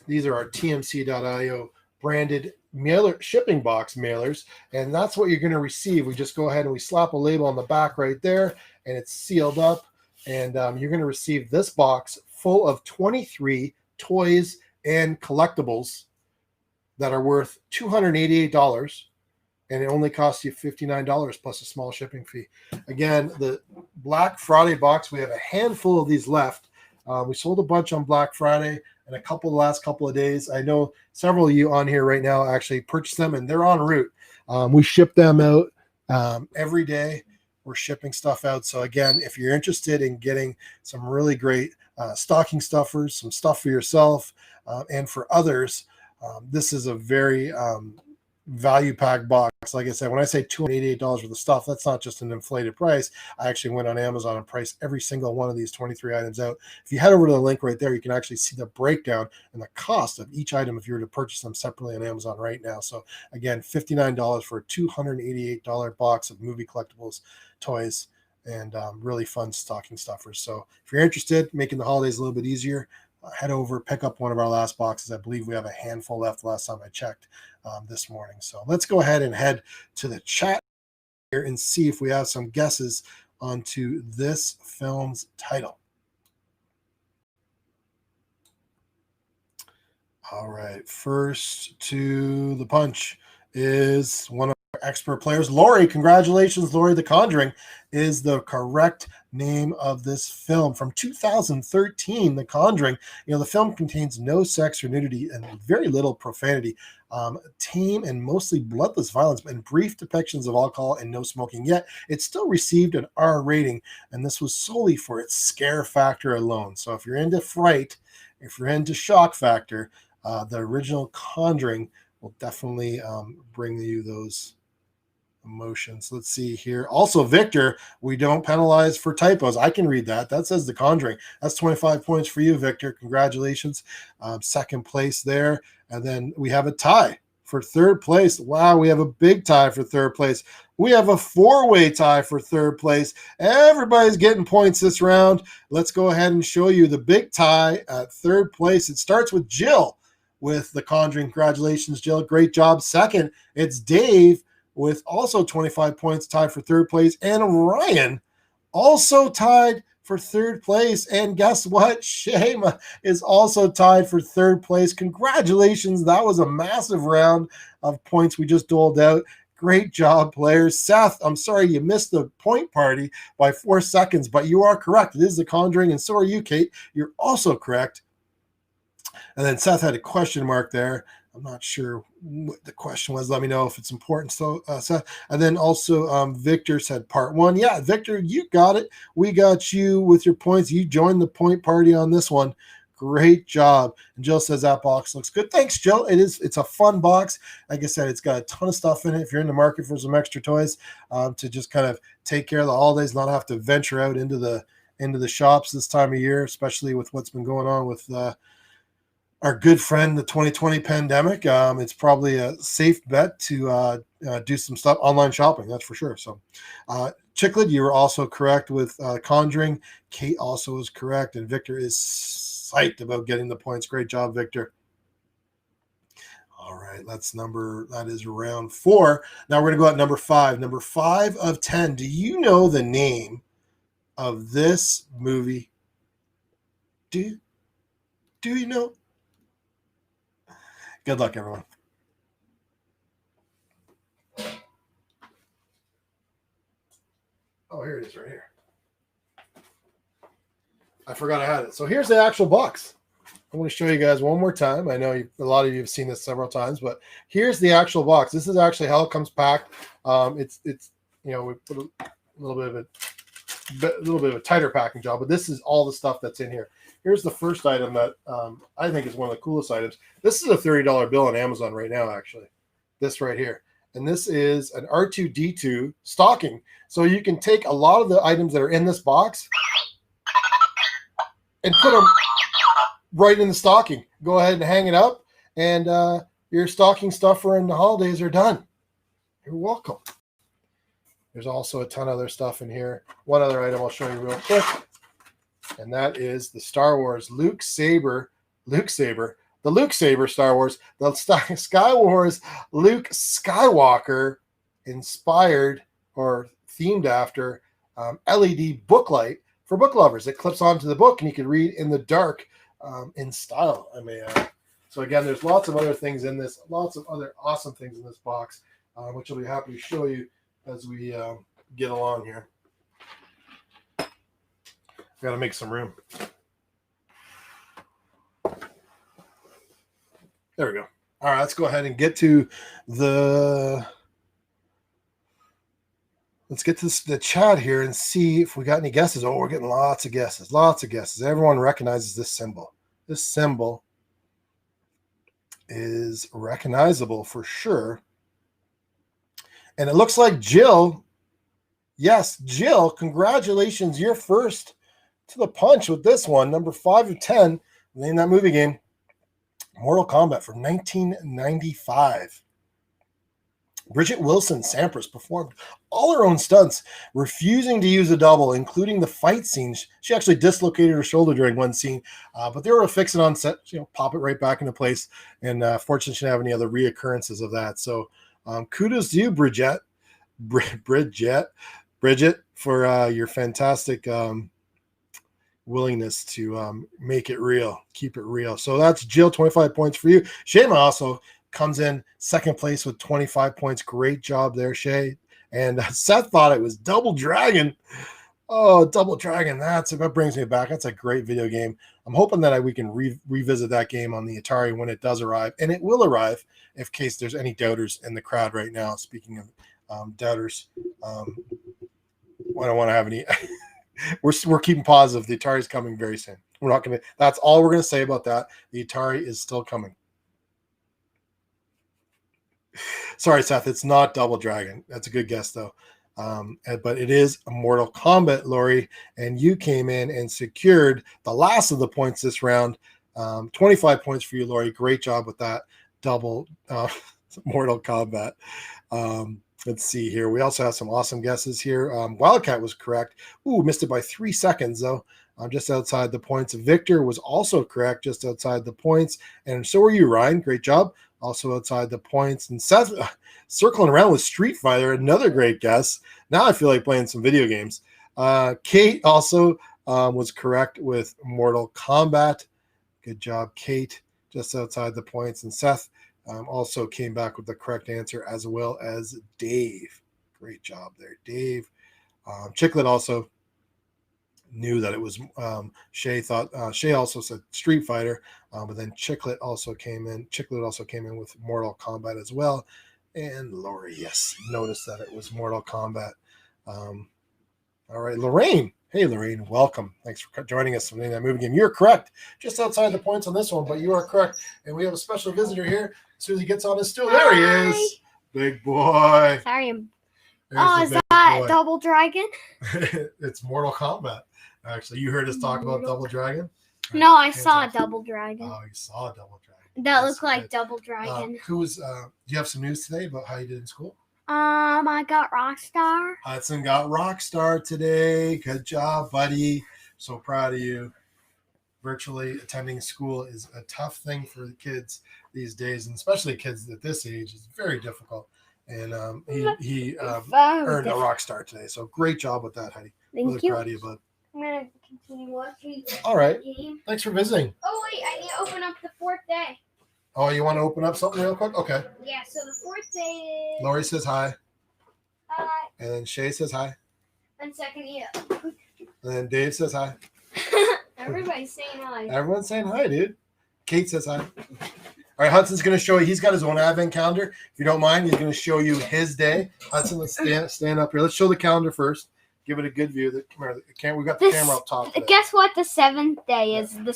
TMC.io branded mailer shipping box mailers, and that's what you're going to receive. We just go ahead and we slap a label on the back right there, and it's sealed up, and you're going to receive this box full of 23 toys and collectibles that are worth $288, and it only costs you $59 plus a small shipping fee. Again, the Black Friday box, we have a handful of these left. We sold a bunch on Black Friday and a couple the last couple of days. I know several of you on here right now actually purchased them, and they're en route. We ship them out every day. We're shipping stuff out. So again, if you're interested in getting some really great stocking stuffers, some stuff for yourself and for others, this is a very value pack box. Like I said, when I say $288 worth of stuff, that's not just an inflated price. I actually went on Amazon and priced every single one of these 23 items out. If you head over to the link right there, you can actually see the breakdown and the cost of each item if you were to purchase them separately on Amazon right now. So again, $59 for a $288 box of movie collectibles, toys, and really fun stocking stuffers. So if you're interested, making the holidays a little bit easier, head over, pick up one of our last boxes. I believe we have a handful left last time I checked this morning. So let's go ahead and head to the chat here and see if we have some guesses onto this film's title. All right, first to the punch is one of our expert players, Lori. Congratulations, Lori. The Conjuring is the correct name of this film from 2013. The Conjuring. The film contains no sex or nudity and very little profanity, tame and mostly bloodless violence, and brief depictions of alcohol and no smoking. Yet it still received an R rating, and this was solely for its scare factor alone. So if you're into fright, if you're into shock factor, the original Conjuring will definitely bring you those emotions. Let's see here. Also, Victor, we don't penalize for typos. I can read that. That says The Conjuring. That's 25 points for you, Victor. Congratulations. Second place there. And then we have a tie for third place. Wow, we have a big tie for third place. We have a four-way tie for third place. Everybody's getting points this round. Let's go ahead and show you the big tie at third place. It starts with Jill with The Conjuring. Congratulations, Jill. Great job. Second, it's Dave with also 25 points, tied for third place. And Ryan also tied for third place. And guess what? Shayma is also tied for third place. Congratulations. That was a massive round of points we just doled out. Great job, players. Seth, I'm sorry you missed the point party by 4 seconds, but you are correct. It is The Conjuring, and so are you, Kate. You're also correct. And then Seth had a question mark there. I'm not sure what the question was. Let me know if it's important. So, Seth, and then also Victor said part one. Yeah, Victor, you got it. We got you with your points. You joined the point party on this one. Great job. And Jill says that box looks good. Thanks, Jill. It's a fun box. Like I said, it's got a ton of stuff in it. If you're in the market for some extra toys to just kind of take care of the holidays, not have to venture out into the shops this time of year, especially with what's been going on with our good friend, the 2020 pandemic. It's probably a safe bet to do some stuff, online shopping, that's for sure. So, Chickled, you were also correct with Conjuring. Kate also is correct, and Victor is psyched about getting the points. Great job, Victor. All right, that is round 4. Now we're going to go at number 5. Number 5 of 10. Do you know the name of this movie? Do you know? Good luck, everyone. Oh, here it is right here. I forgot I had it. So here's the actual box. I want to show you guys one more time. I know a lot of you have seen this several times, but here's the actual box. This is actually how it comes packed. It's we put a little bit of a tighter packing job, but this is all the stuff that's in here. Here's the first item that I think is one of the coolest items. This is a $30 bill on Amazon right now, actually. This right here. And this is an R2-D2 stocking. So you can take a lot of the items that are in this box and put them right in the stocking. Go ahead and hang it up and your stocking stuffer and the holidays are done. You're welcome. There's also a ton of other stuff in here. One other item I'll show you real quick, and that is the Star Wars the Luke Saber Star Wars, the Sky Wars Luke Skywalker inspired or themed after LED book light for book lovers. It clips onto the book and you can read in the dark in style, I may add. So again, there's lots of other things in this, lots of other awesome things in this box, which I'll be happy to show you as we get along here. Got to make some room. There we go. All right, let's go ahead and get to the the chat here and see if we got any guesses. Oh, we're getting lots of guesses. Lots of guesses. Everyone recognizes this symbol. This symbol is recognizable for sure. And it looks like Jill. Yes, Jill, congratulations. You're first to the punch with this one. Number 5 of 10 in that movie game. Mortal Kombat from 1995. Bridget Wilson Sampras performed all her own stunts, refusing to use a double, including the fight scenes. She actually dislocated her shoulder during one scene, but they were able to fix it on set, pop it right back into place. And fortunately, she didn't have any other reoccurrences of that. So kudos to you, Bridget, for your fantastic willingness to make it real, keep it real. So that's Jill, 25 points for you. Shayma also comes in second place with 25 points. Great job there, Shay. And Seth thought it was Double Dragon. Oh, Double Dragon. That brings me back. That's a great video game. I'm hoping that we can revisit that game on the Atari when it does arrive. And it will arrive in case there's any doubters in the crowd right now. Speaking of doubters, I don't want to have any. We're keeping positive. The Atari is coming very soon. We're not going to. That's all we're going to say about that. The Atari is still coming. Sorry, Seth. It's not Double Dragon. That's a good guess, though. But it is a Mortal Kombat, Lori. And you came in and secured the last of the points this round. 25 points for you, Lori. Great job with that double Mortal Kombat. Let's see here. We also have some awesome guesses here. Wildcat was correct. Ooh, missed it by 3 seconds, though. Just outside the points. Victor was also correct, just outside the points. And so were you, Ryan. Great job. Also outside the points. And Seth circling around with Street Fighter, another great guess. Now I feel like playing some video games. Kate also was correct with Mortal Kombat. Good job, Kate. Just outside the points. And Seth also came back with the correct answer, as well as Dave. Great job there, Dave. Chicklet also knew that it was Shay thought Shay also said Street Fighter, but then Chicklet also came in with Mortal Kombat as well. And Lori, yes, noticed that it was Mortal Kombat. All right, Lorraine. Hey, Lorraine, welcome. Thanks for joining us in that movie game. You're correct. Just outside the points on this one, but you are correct. And we have a special visitor here. As soon as he gets on his stool, there he is. Big boy. Sorry. Is that Double Dragon? It's Mortal Kombat. Actually, you heard us talk about Double Dragon? No, I saw a Double Dragon. Oh, you saw a Double Dragon. That looked like Double Dragon. Do you have some news today about how you did in school? I got Rockstar. Hudson got Rockstar today. Good job, buddy. So proud of you. Virtually attending school is a tough thing for the kids these days, and especially kids at this age. It's very difficult. And he earned a Rockstar today. So great job with that, Heidi. Thank you. Proud of you, bud. I'm going to continue watching. All right. Game. Thanks for visiting. Oh, wait. I need to open up the 4th day. Oh, you want to open up something real quick? Okay. Yeah, so the 4th day is... Lori says hi. Hi. And then Shay says hi. And second, yeah. And then Dave says hi. Everybody's saying hi. Everyone's saying hi, dude. Kate says hi. All right, Hudson's going to show you. He's got his own advent calendar. If you don't mind, he's going to show you his day. Hudson, let's stand up here. Let's show the calendar first. Give it a good view. We got the camera up top today. Guess what? The 7th day is the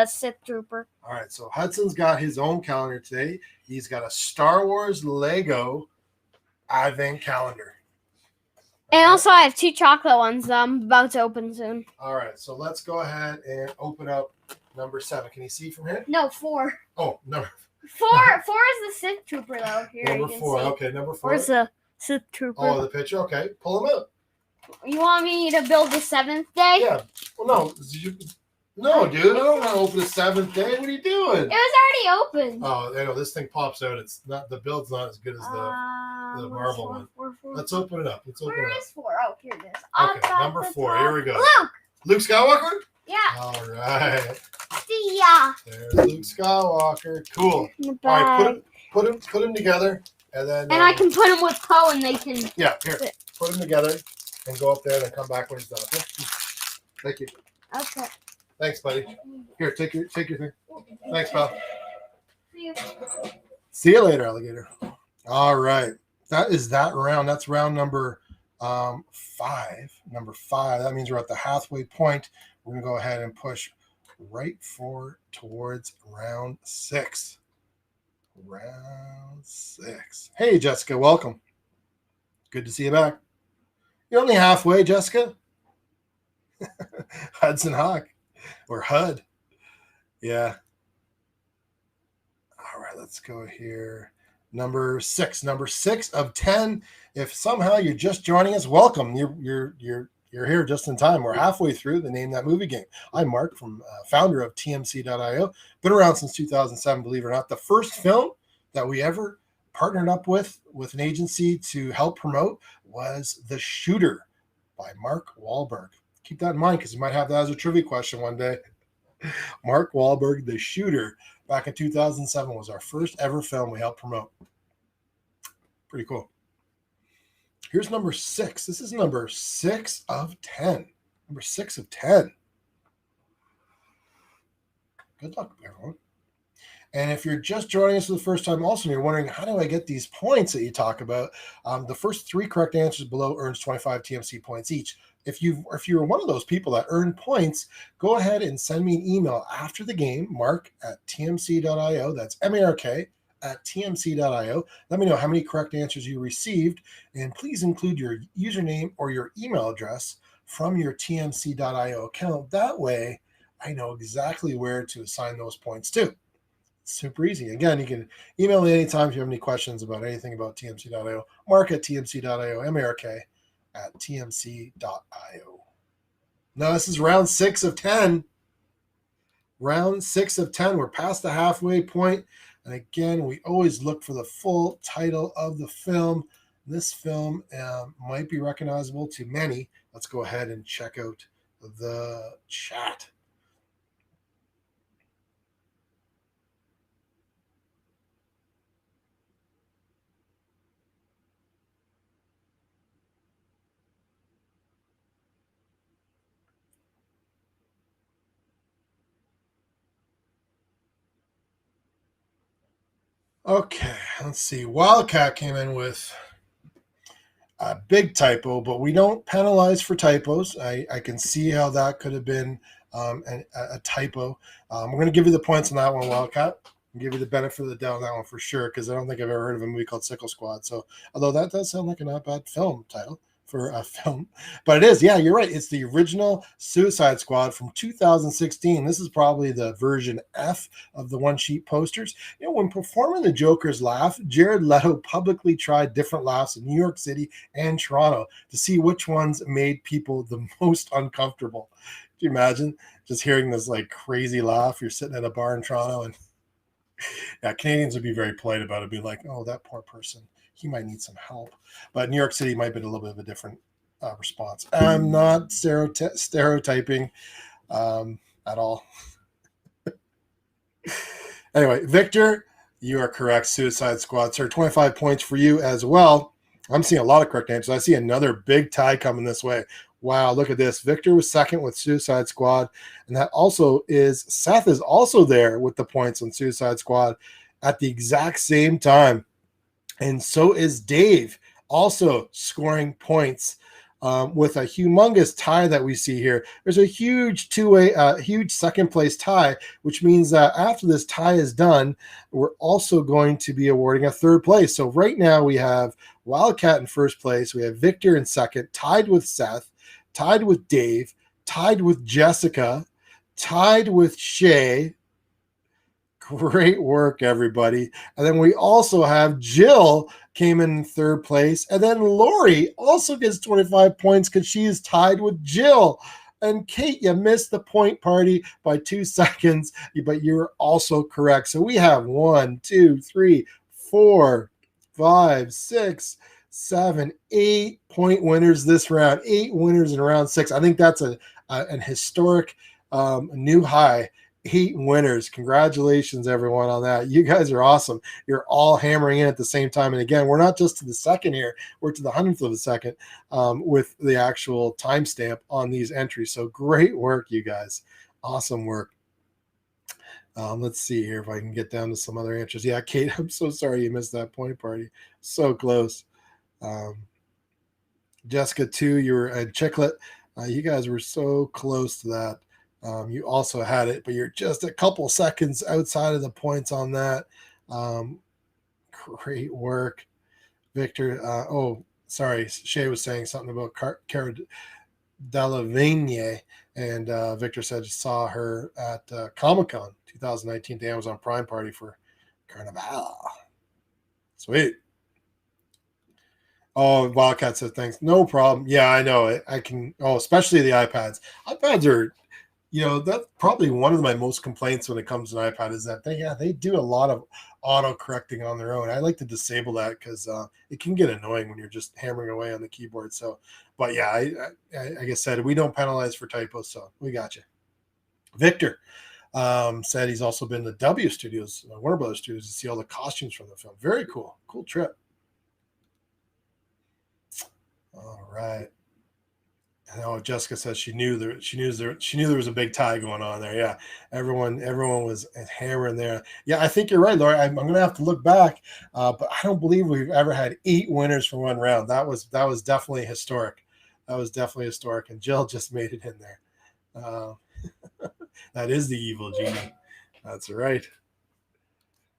Sith Trooper. All right, so Hudson's got his own calendar today. He's got a Star Wars Lego advent calendar. And also, I have 2 chocolate ones that I'm about to open soon. All right, so let's go ahead and open up number 7. Can you see from here? No, 4. Oh, no. Four is the Sith Trooper, though. Here, Number you can 4. see. Okay, number 4. Where's the Sith Trooper? Oh, the picture? Okay, pull them out. You want me to build the 7th day? Yeah. Well, no. No, dude. I don't want to open the 7th day. What are you doing? It was already open. Oh, I know. This thing pops out. It's not, the build's not as good as the marble one. Four. Let's open it up. Where is 4? Oh, here it is. Okay, number 4. Here we go. Luke! Luke Skywalker? Yeah. All right. See ya. There's Luke Skywalker. Cool. All right, put him together, and then. And I can put him with Poe, and they can. Yeah, here. Put him together, and go up there, and then come back when he's done. Okay? Thank you. Okay. Thanks, buddy. Here, take your thing. Thanks, pal. See you. See you later, alligator. All right, that is that round. That's round number 5. Number 5. That means we're at the halfway point. We're gonna go ahead and push right forward towards round 6. Round 6. Hey, Jessica, welcome. Good to see you back. You're only halfway, Jessica. Hudson Hawk or HUD. Yeah. All right, let's go here. Number 6. Number 6 of 10. If somehow you're just joining us, welcome. You're here just in time. We're halfway through the Name That Movie game. I'm Mark, from founder of TMC.io. Been around since 2007, believe it or not. The first film that we ever partnered up with an agency to help promote was The Shooter by Mark Wahlberg. Keep that in mind, because you might have that as a trivia question one day. Mark Wahlberg, The Shooter, back in 2007, was our first ever film we helped promote. Pretty cool. Here's number 6. This is number 6 of 10. Number 6 of 10. Good luck, everyone. And if you're just joining us for the first time also, and you're wondering, how do I get these points that you talk about? The first 3 correct answers below earns 25 TMC points each. If you're one of those people that earn points, go ahead and send me an email after the game, mark@tmc.io. That's mark@tmc.io. Let me know how many correct answers you received, and please include your username or your email address from your tmc.io account. That way, I know exactly where to assign those points to. It's super easy. Again, you can email me anytime if you have any questions about anything about tmc.io. Mark@tmc.io, mark@tmc.io. Now, this is round 6 of 10. Round 6 of 10. We're past the halfway point. And again, we always look for the full title of the film. This film might be recognizable to many. Let's go ahead and check out the chat. Okay, let's see. Wildcat came in with a big typo, but we don't penalize for typos. I can see how that could have been a typo. We're going to give you the points on that one, Wildcat. I'll give you the benefit of the doubt on that one for sure, because I don't think I've ever heard of a movie called Sickle Squad. So, although that does sound like a not bad film title for a film, but it is. Yeah, you're right. It's the original Suicide Squad from 2016. This is probably the version F of the one sheet posters. You know, when performing the Joker's laugh, Jared Leto publicly tried different laughs in New York City and Toronto to see which ones made people the most uncomfortable. Can you imagine just hearing this like crazy laugh? You're sitting at a bar in Toronto, and yeah, Canadians would be very polite about it, be like, "Oh, that poor person. He might need some help." But New York City might be a little bit of a different response. I'm not stereotyping at all. Anyway, Victor, you are correct. Suicide Squad, sir. 25 points for you as well. I'm seeing a lot of correct answers. I see another big tie coming this way. Wow, look at this. Victor was second with Suicide Squad. And that also is, Seth is also there with the points on Suicide Squad at the exact same time. And so is Dave, also scoring points with a humongous tie that we see here. There's a huge huge second place tie, which means that after this tie is done, we're also going to be awarding a third place. So right now we have Wildcat in first place. We have Victor in second, tied with Seth, tied with Dave, tied with Jessica, tied with Shay, Great work, everybody. And then we also have Jill came in third place. And then Lori also gets 25 points because she is tied with Jill. And Kate, you missed the point party by 2 seconds, but you're also correct. So we have 1, 2, 3, 4, 5, 6, 7, 8 point winners this round. 8 winners in round 6. I think that's an historic new high. 8 winners. Congratulations, everyone, on that. You guys are awesome. You're all hammering in at the same time. And again, we're not just to the second here, we're to the 100th of a second with the actual timestamp on these entries. So great work, you guys. Awesome work. Let's see here if I can get down to some other answers. Yeah, Kate, I'm so sorry you missed that point party. So close. Jessica, too, you were at Chicklet. You guys were so close to that. You also had it, but you're just a couple seconds outside of the points on that. Great work, Victor. Sorry, Shay was saying something about Cara Delevingne, and Victor said saw her at Comic-Con 2019, the Amazon Prime party for Carnival. Sweet. Oh, Wildcat said thanks. No problem. Yeah, I know it. I can. Oh, especially the iPads. iPads are, that's probably one of my most complaints when it comes to an iPad is that they do a lot of auto correcting on their own. I like to disable that because it can get annoying when you're just hammering away on the keyboard. So, but yeah, like I said, we don't penalize for typos, so we got you. Victor said he's also been to W Studios, Warner Brothers Studios, to see all the costumes from the film. Very cool. Cool trip. All right. I know Jessica says she knew there was a big tie going on there. Yeah, everyone was hammering there. Yeah, I think you're right, Laura. I'm going to have to look back, but I don't believe we've ever had 8 winners for one round. That was definitely historic. That was definitely historic, and Jill just made it in there. That is the evil genie. That's right.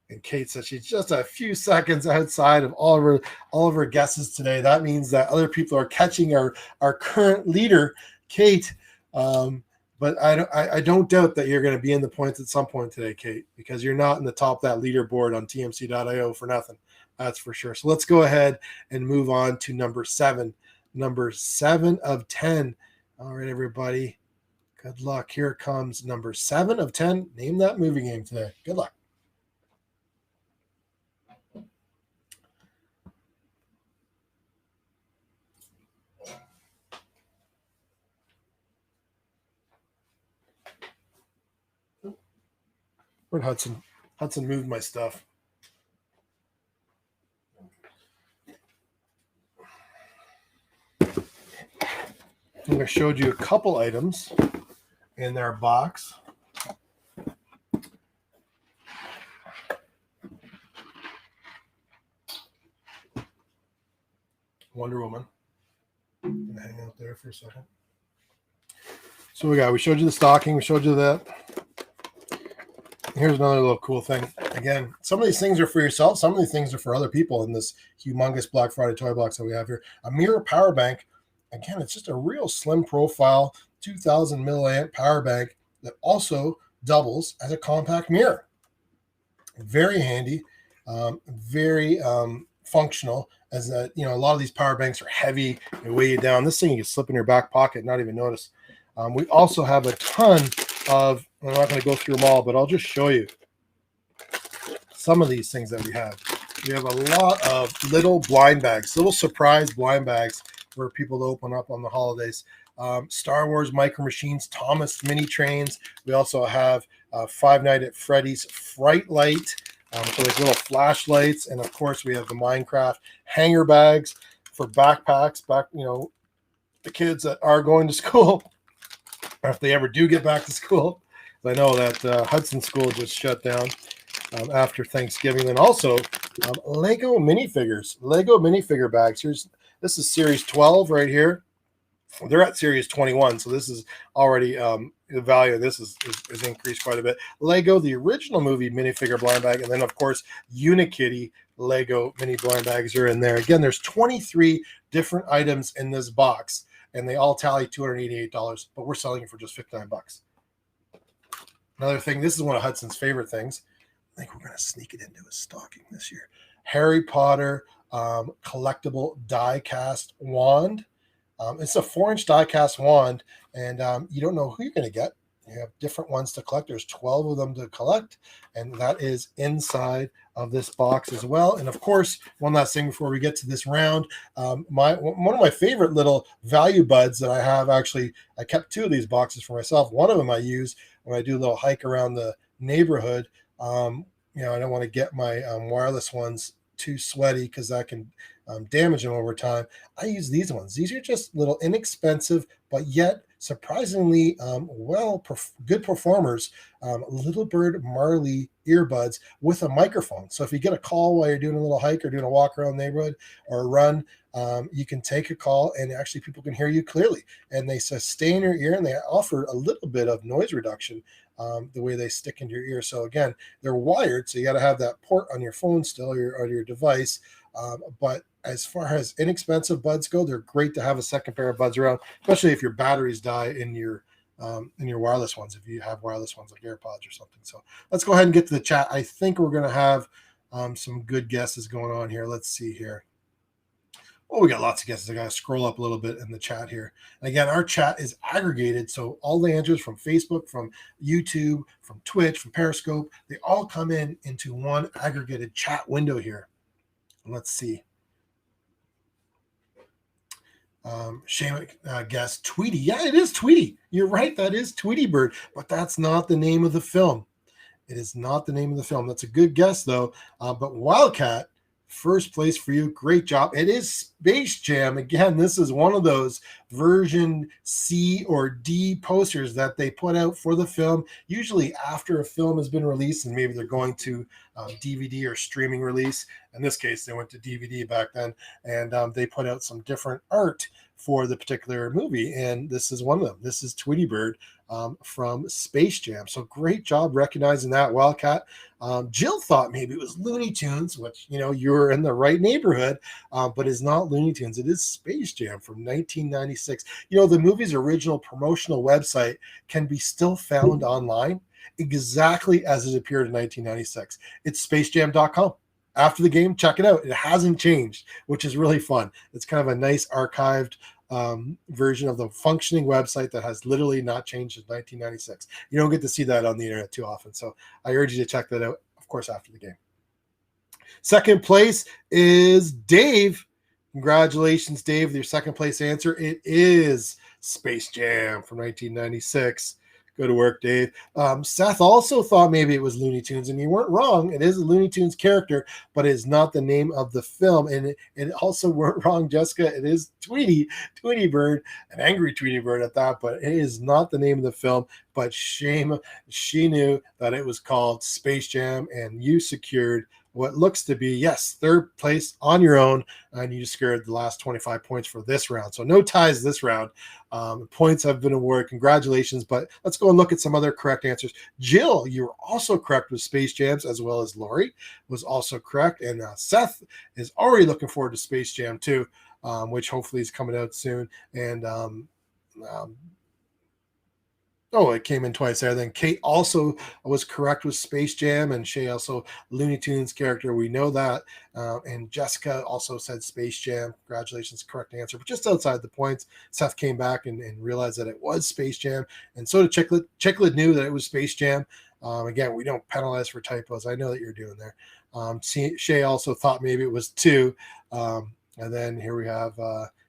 And Kate says she's just a few seconds outside of all of her guesses today. That means that other people are catching our current leader, Kate. But I don't doubt that you're going to be in the points at some point today, Kate, because you're not in the top of that leaderboard on TMC.io for nothing. That's for sure. So let's go ahead and move on to number 7. Number 7 of 10. All right, everybody. Good luck. Here comes number 7 of 10. Name that movie game today. Good luck. Where'd Hudson? Hudson moved my stuff. I showed you a couple items in their box. Wonder Woman. I'm gonna hang out there for a second. So we showed you the stocking. We showed you that. Here's another little cool thing. Again, some of these things are for yourself. Some of these things are for other people in this humongous Black Friday toy box that we have here. A mirror power bank. Again, it's just a real slim profile, 2,000 milliamp power bank that also doubles as a compact mirror. Very handy, very functional. As a lot of these power banks are heavy and weigh you down. This thing you can slip in your back pocket and not even notice. We also have a ton of, I'm not going to go through them all, but I'll just show you some of these things that we have. We have a lot of little blind bags, little surprise blind bags for people to open up on the holidays. Star Wars Micro Machines, Thomas mini trains. We also have Five Nights at Freddy's Fright Light, for like little flashlights, and of course we have the Minecraft hanger bags for backpacks. The kids that are going to school, or if they ever do get back to school. I know that Hudson School just shut down after Thanksgiving. Then also Lego minifigure bags. This is series 12 right here. They're at series 21, so this is already the value of this is increased quite a bit. Lego, the original movie minifigure blind bag, and then of course Unikitty Lego mini blind bags are in there. Again, there's 23 different items in this box, and they all tally $288, but we're selling it for just $59. Another thing, this is one of Hudson's favorite things. think we're going to sneak it into a stocking this year. Harry Potter collectible die cast wand. It's a 4-inch die cast wand, and you don't know who you're going to get. You have different ones to collect. There's 12 of them to collect, and that is inside of this box as well. And of course, one last thing before we get to this round, one of my favorite little value buds that I have, actually, I kept 2 of these boxes for myself. One of them I use when I do a little hike around the neighborhood. I don't want to get my wireless ones too sweaty because that can damage them over time. I use these ones. These are just little inexpensive, but yet surprisingly good performers. Little Bird Marley earbuds with a microphone. So if you get a call while you're doing a little hike or doing a walk around the neighborhood or a run, you can take a call and actually people can hear you clearly. And they sustain your ear and they offer a little bit of noise reduction the way they stick into your ear. So again, they're wired, so you got to have that port on your phone still or your device. But as far as inexpensive buds go, they're great to have a second pair of buds around, especially if your batteries die in your wireless ones, if you have wireless ones like AirPods or something. So let's go ahead and get to the chat. I think we're going to have some good guesses going on here. Let's see here. Oh, we got lots of guesses. I got to scroll up a little bit in the chat here. And again, our chat is aggregated. So all the answers from Facebook, from YouTube, from Twitch, from Periscope, they all come into one aggregated chat window here. Let's see. Shane guessed Tweety. Yeah, it is Tweety. You're right. That is Tweety Bird, but that's not the name of the film. It is not the name of the film. That's a good guess, though. But Wildcat, first place for you. Great job. It is Space Jam. Again, this is one of those version C or D posters that they put out for the film, usually after a film has been released and maybe they're going to DVD or streaming release. In this case, they went to DVD back then, and they put out some different art for the particular movie, and this is one of them. This is Tweety Bird from Space Jam. So great job recognizing that, Wildcat. Jill thought maybe it was Looney Tunes, which, you're in the right neighborhood, but it's not Looney Tunes. It is Space Jam from 1996. The movie's original promotional website can be still found online exactly as it appeared in 1996. It's spacejam.com. After the game, check it out. It hasn't changed, which is really fun. It's kind of a nice archived version of the functioning website that has literally not changed since 1996. You don't get to see that on the internet too often. So I urge you to check that out, of course, after the game. Second place is Dave. Congratulations, Dave, with your second place answer. It is Space Jam from 1996. Go to work, Dave. Seth also thought maybe it was Looney Tunes, and you weren't wrong. It is a Looney Tunes character, but it is not the name of the film. And it also weren't wrong, Jessica. It is Tweety Bird, an angry Tweety Bird at that, but it is not the name of the film. But shame, she knew that it was called Space Jam, and you secured what looks to be, yes, third place on your own, and you secured the last 25 points for this round. So no ties this round. Points have been awarded. Congratulations. But let's go and look at some other correct answers. Jill, you were also correct with Space Jams, as well as Lori was also correct. And Seth is already looking forward to Space Jam 2, which hopefully is coming out soon. And it came in twice there. Then Kate also was correct with Space Jam, and Shay also Looney Tunes character. We know that. And Jessica also said Space Jam. Congratulations, correct answer. But just outside the points, Seth came back and realized that it was Space Jam. And so did Chiclet. Chiclet knew that it was Space Jam. Again, we don't penalize for typos. I know that you're doing there. Shay also thought maybe it was 2. And then here we have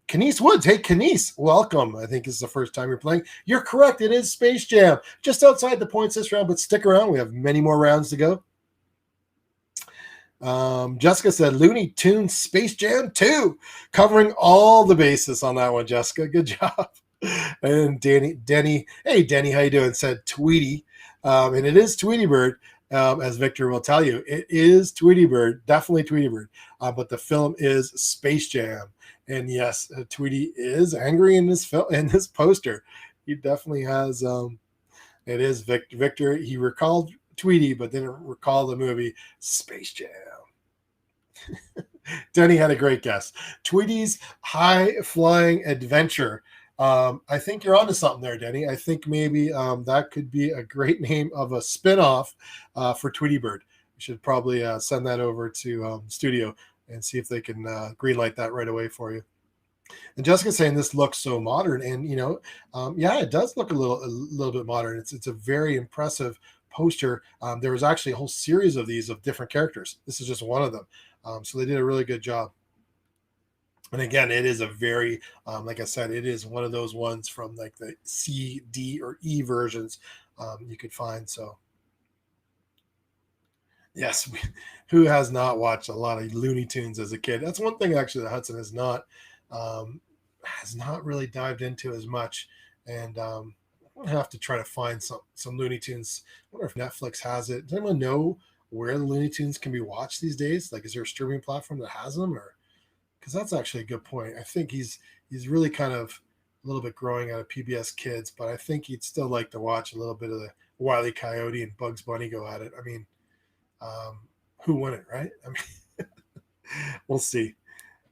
Kenise Woods. Hey, Kenise, welcome. I think this is the first time you're playing. You're correct. It is Space Jam. Just outside the points this round, but stick around. We have many more rounds to go. Jessica said Looney Tunes Space Jam 2. Covering all the bases on that one, Jessica. Good job. And Denny, hey, Denny, how you doing? Said Tweety. And it is Tweety Bird. As Victor will tell you, it is Tweety Bird, definitely Tweety Bird. But the film is Space Jam. And yes, Tweety is angry in this poster. He definitely has. It is Victor. He recalled Tweety, but didn't recall the movie Space Jam. Denny had a great guess. Tweety's High Flying Adventure. I think you're onto something there, Denny. I think maybe that could be a great name of a spinoff for Tweety Bird. We should probably send that over to studio and see if they can greenlight that right away for you. And Jessica's saying this looks so modern, and yeah, it does look a little bit modern. It's a very impressive poster. There was actually a whole series of these of different characters. This is just one of them. So they did a really good job. And again, it is a very, like I said, it is one of those ones from like the C, D, or E versions you could find. So yes, who has not watched a lot of Looney Tunes as a kid? That's one thing actually that Hudson has not really dived into as much. And I'm gonna have to try to find some Looney Tunes. I wonder if Netflix has it. Does anyone know where the Looney Tunes can be watched these days? Like, is there a streaming platform that has them, or because that's actually a good point. I think he's really kind of a little bit growing out of PBS Kids, but I think he'd still like to watch a little bit of the Wile E. Coyote and Bugs Bunny go at it. I mean, who wouldn't, right? I mean, we'll see.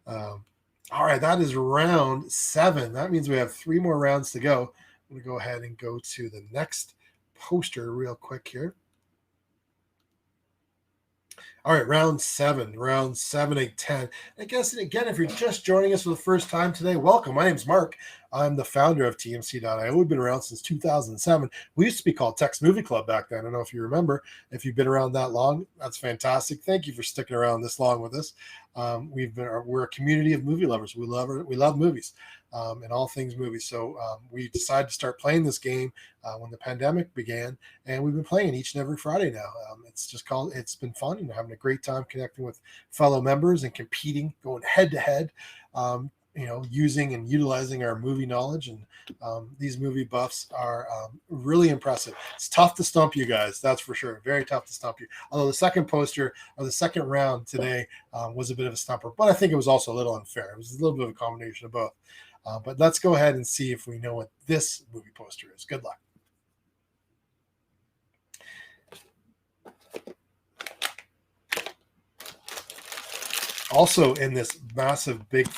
Um, all right, that is round 7. That means we have 3 more rounds to go. I'm going to go ahead and go to the next poster real quick here. All right, round 7, 8, 10. I guess, again, if you're just joining us for the first time today, welcome. My name's Mark. I'm the founder of TMC.io. We've been around since 2007. We used to be called Tex Movie Club back then. I don't know if you remember. If you've been around that long, that's fantastic. Thank you for sticking around this long with us. We're a community of movie lovers. We love movies and all things movies. So we decided to start playing this game when the pandemic began, and we've been playing each and every Friday now. It's been fun and having a great time connecting with fellow members and competing, going head to head. Using and utilizing our movie knowledge, and these movie buffs are really impressive. It's tough to stump you guys, that's for sure. Very tough to stump you. Although the second poster or the second round today was a bit of a stumper, but I think it was also a little unfair. It was a little bit of a combination of both. But let's go ahead and see if we know what this movie poster is. Good luck. Also in this massive big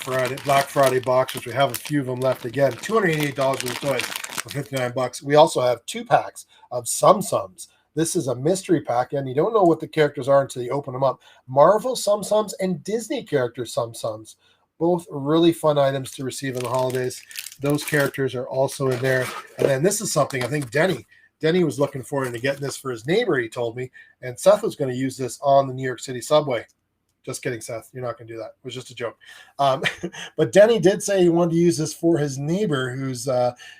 Black Friday box, which we have a few of them left again, $288 worth of toys for $59. We also have 2 packs of Sum Sums. This is a mystery pack, and you don't know what the characters are until you open them up. Marvel Sum Sums and Disney character Sum Sums. Both really fun items to receive in the holidays. Those characters are also in there. And then this is something I think Denny was looking forward to getting this for his neighbor, he told me. And Seth was going to use this on the New York City subway. Just kidding, Seth. You're not going to do that. It was just a joke. But Denny did say he wanted to use this for his neighbor, who's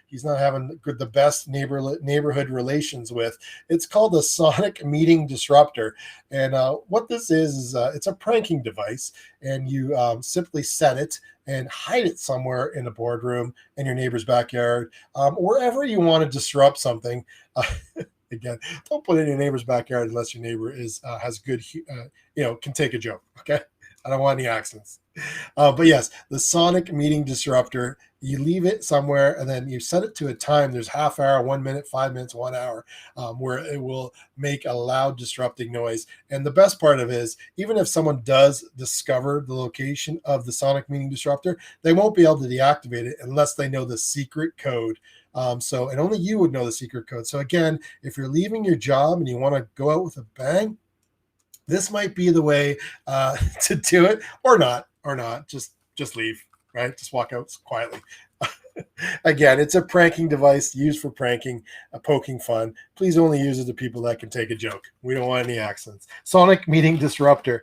he's not having the best neighborhood relations with. It's called a Sonic Meeting Disruptor, and what this is it's a pranking device, and you simply set it and hide it somewhere in a boardroom, in your neighbor's backyard, wherever you want to disrupt something. Again, don't put it in your neighbor's backyard unless your neighbor has good, can take a joke. Okay, I don't want any accidents. But yes, the Sonic Meeting Disruptor. You leave it somewhere, and then you set it to a time. There's half hour, 1 minute, 5 minutes, 1 hour, where it will make a loud disrupting noise. And the best part of it is, even if someone does discover the location of the Sonic Meeting Disruptor, they won't be able to deactivate it unless they know the secret code. And only you would know the secret code. So again, if you're leaving your job and you want to go out with a bang, this might be the way to do it, or not. Just leave, right? Just walk out quietly. Again, it's a pranking device used for pranking, poking fun. Please only use it to people that can take a joke. We don't want any accidents. Sonic Meeting Disruptor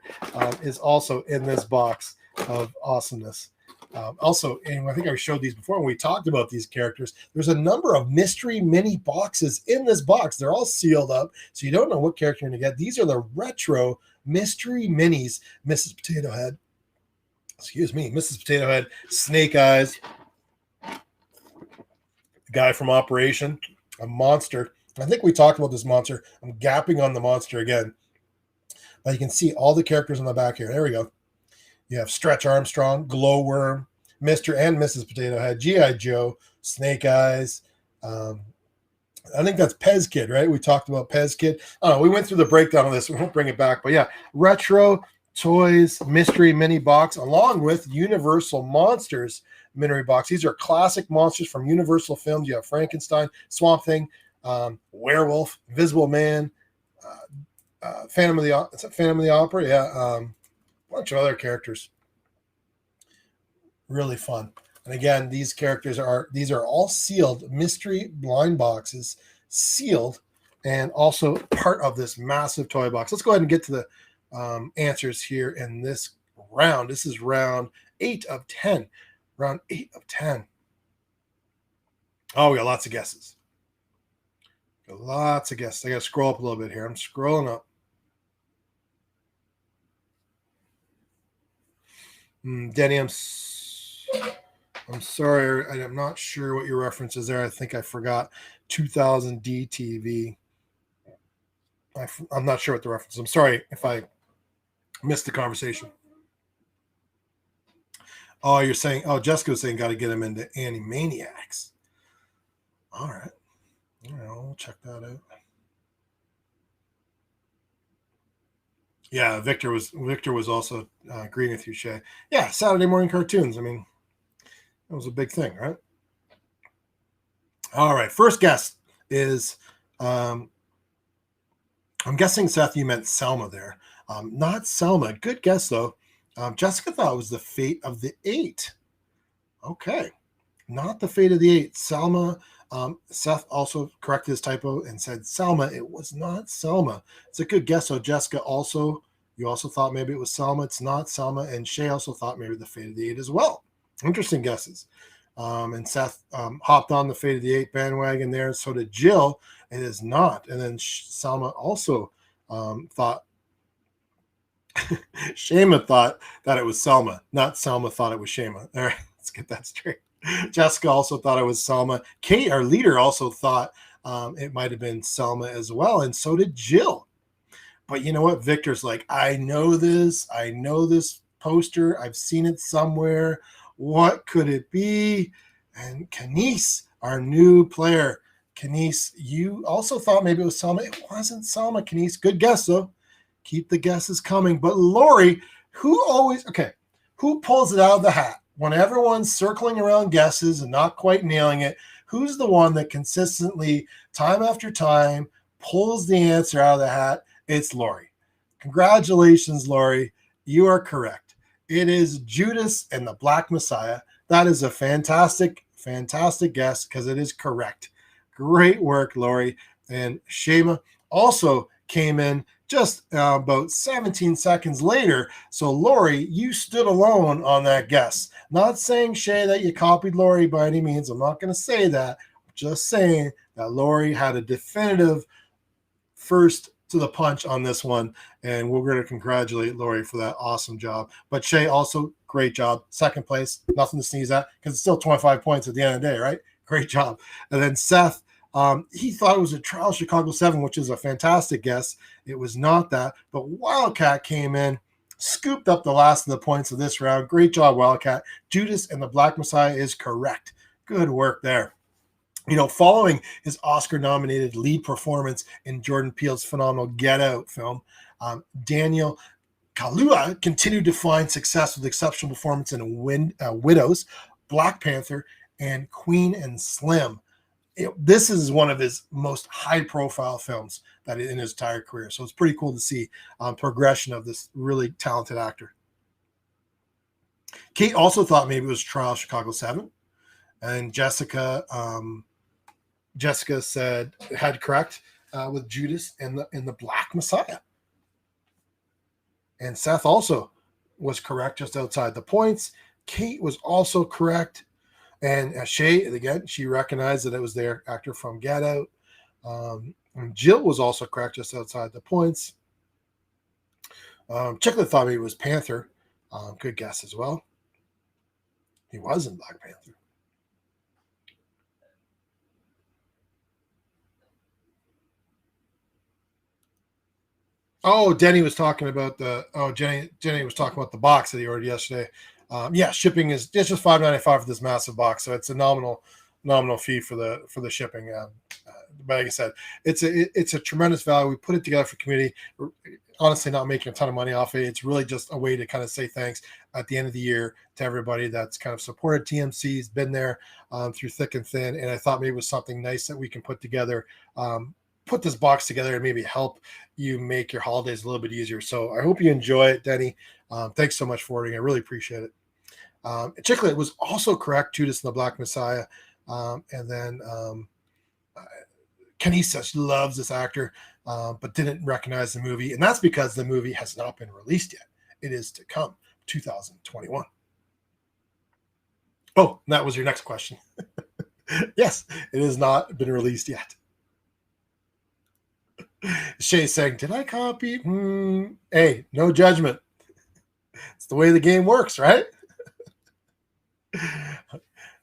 is also in this box of awesomeness. Also, and I think I showed these before when we talked about these characters. There's a number of mystery mini boxes in this box. They're all sealed up, so you don't know what character you're going to get. These are the retro mystery minis. Mrs. Potato Head, Mrs. Potato Head, Snake Eyes, the guy from Operation, a monster. I think we talked about this monster. I'm gapping on the monster again, but you can see all the characters on the back here. There we go. You have Stretch Armstrong, Glowworm, Mr. and Mrs. Potato Head, G.I. Joe, Snake Eyes. I think that's Pez Kid, right? We talked about Pez Kid. We went through the breakdown of this. We won't bring it back. But yeah, retro toys, mystery mini box, along with Universal Monsters mini box. These are classic monsters from Universal Films. You have Frankenstein, Swamp Thing, Werewolf, Invisible Man, Phantom of the Opera. Yeah, a bunch of other characters. Really fun. And again, these are all sealed mystery blind boxes, sealed, and also part of this massive toy box. Let's go ahead and get to the answers here in this round. This is round 8 of 10. Round 8 of 10. Oh, we got lots of guesses. Got lots of guesses. I got to scroll up a little bit here. I'm scrolling up. Denny, I'm sorry. I'm not sure what your reference is there. I think I forgot 2000 DTV. I'm not sure what the reference is. I'm sorry if I missed the conversation. Oh, you're saying, Jessica's saying got to get him into Animaniacs. All right. We'll check that out. Yeah, Victor was also agreeing with you, Shay. Yeah, Saturday morning cartoons. I mean, that was a big thing, right? All right, first guess is, I'm guessing, Seth, you meant Selma there. Not Selma. Good guess, though. Jessica thought it was the Fate of the Eight. Okay, not the Fate of the Eight. Selma. Seth also corrected his typo and said Selma. It was not Selma. It's a good guess, though. Jessica you also thought maybe it was Selma. It's not Selma. And Shay also thought maybe the Fate of the Eight as well. Interesting guesses. And Seth hopped on the Fate of the Eight bandwagon there. So did Jill. It is not. And then Selma also thought, Shayma thought that it was Selma, not Selma thought it was Shayma. All right, let's get that straight. Jessica also thought it was Selma. Kate, our leader, also thought it might have been Selma as well. And so did Jill. But you know what? Victor's like, I know this poster. I've seen it somewhere. What could it be? And Kenise, our new player. Kenise, you also thought maybe it was Selma. It wasn't Selma, Kenise. Good guess, though. Keep the guesses coming. But Lori, who pulls it out of the hat? When everyone's circling around guesses and not quite nailing it, who's the one that consistently, time after time, pulls the answer out of the hat? It's Lori. Congratulations, Lori. You are correct. It is Judas and the Black Messiah. That is a fantastic, fantastic guess because it is correct. Great work, Lori. And Shayma also came in just about 17 seconds later. So, Lori, you stood alone on that guess. Not saying, Shay, that you copied Lori by any means. I'm not going to say that. I'm just saying that Lori had a definitive first to the punch on this one. And we're going to congratulate Lori for that awesome job. But Shay, also, great job. Second place, nothing to sneeze at because it's still 25 points at the end of the day, right? Great job. And then Seth, he thought it was a Trial Chicago 7, which is a fantastic guess. It was not that. But Wildcat came in, scooped up the last of the points of this round. Great job, Wildcat. Judas and the Black Messiah is correct. Good work there. You know, following his Oscar-nominated lead performance in Jordan Peele's phenomenal Get Out film, Daniel Kaluuya continued to find success with exceptional performance in Widows, Black Panther, and Queen and Slim. This is one of his most high-profile films that in his entire career. So it's pretty cool to see progression of this really talented actor. Kate also thought maybe it was Trial Chicago 7, and Jessica said had correct with Judas and the Black Messiah. And Seth also was correct just outside the points. Kate was also correct. And Shay, again, she recognized that it was their actor from Get Out. And Jill was also correct just outside the points. Chicklet thought maybe it was Panther. Good guess as well. He was in Black Panther. Oh, Denny was talking about Jenny was talking about the box that he ordered yesterday. Yeah, shipping it's just $5.95 for this massive box, so it's a nominal fee for the shipping. But like I said, it's a tremendous value. We put it together for community. We're honestly not making a ton of money off it. It's really just a way to kind of say thanks at the end of the year to everybody that's kind of supported TMC, has been there through thick and thin. And I thought maybe it was something nice that we can put together put this box together and maybe help you make your holidays a little bit easier. So I hope you enjoy it, Denny. Thanks so much for ordering. I really appreciate it. Chicklet was also correct, Judas and the Black Messiah. And then Kenisa loves this actor, but didn't recognize the movie. And that's because the movie has not been released yet. It is to come, 2021. Oh, that was your next question. Yes, it has not been released yet. Shay saying, did I copy? Hey, no judgment. It's the way the game works, right?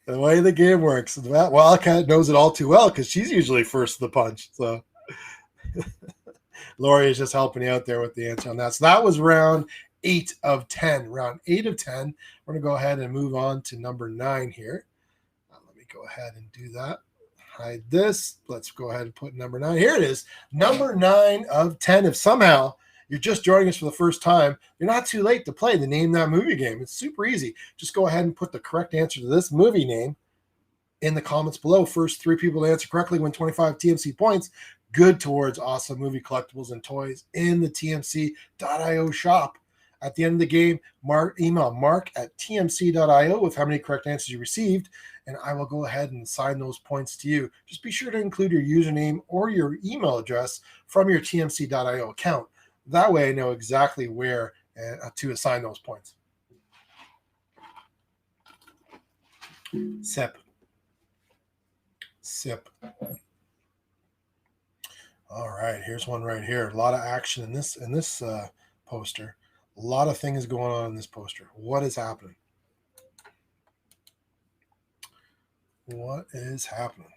The way the game works. Wildcat knows it all too well because she's usually first to the punch. So Lori is just helping you out there with the answer on that. So that was round 8 of 10. Round 8 of 10. We're going to go ahead and move on to number 9 here. Let me go ahead and do that. Hide this. Let's go ahead and put number 9. Here it is. Number 9 of 10. If somehow you're just joining us for the first time, you're not too late to play the Name That Movie game. It's super easy. Just go ahead and put the correct answer to this movie name in the comments below. First 3 people to answer correctly win 25 TMC points. Good towards awesome movie collectibles and toys in the TMC.io shop. At the end of the game, email mark@tmc.io with how many correct answers you received, and I will go ahead and assign those points to you. Just be sure to include your username or your email address from your TMC.io account. That way I know exactly where to assign those points. Sip. All right, here's one right here. A lot of action in this poster. A lot of things going on in this poster. What is happening? What is happening?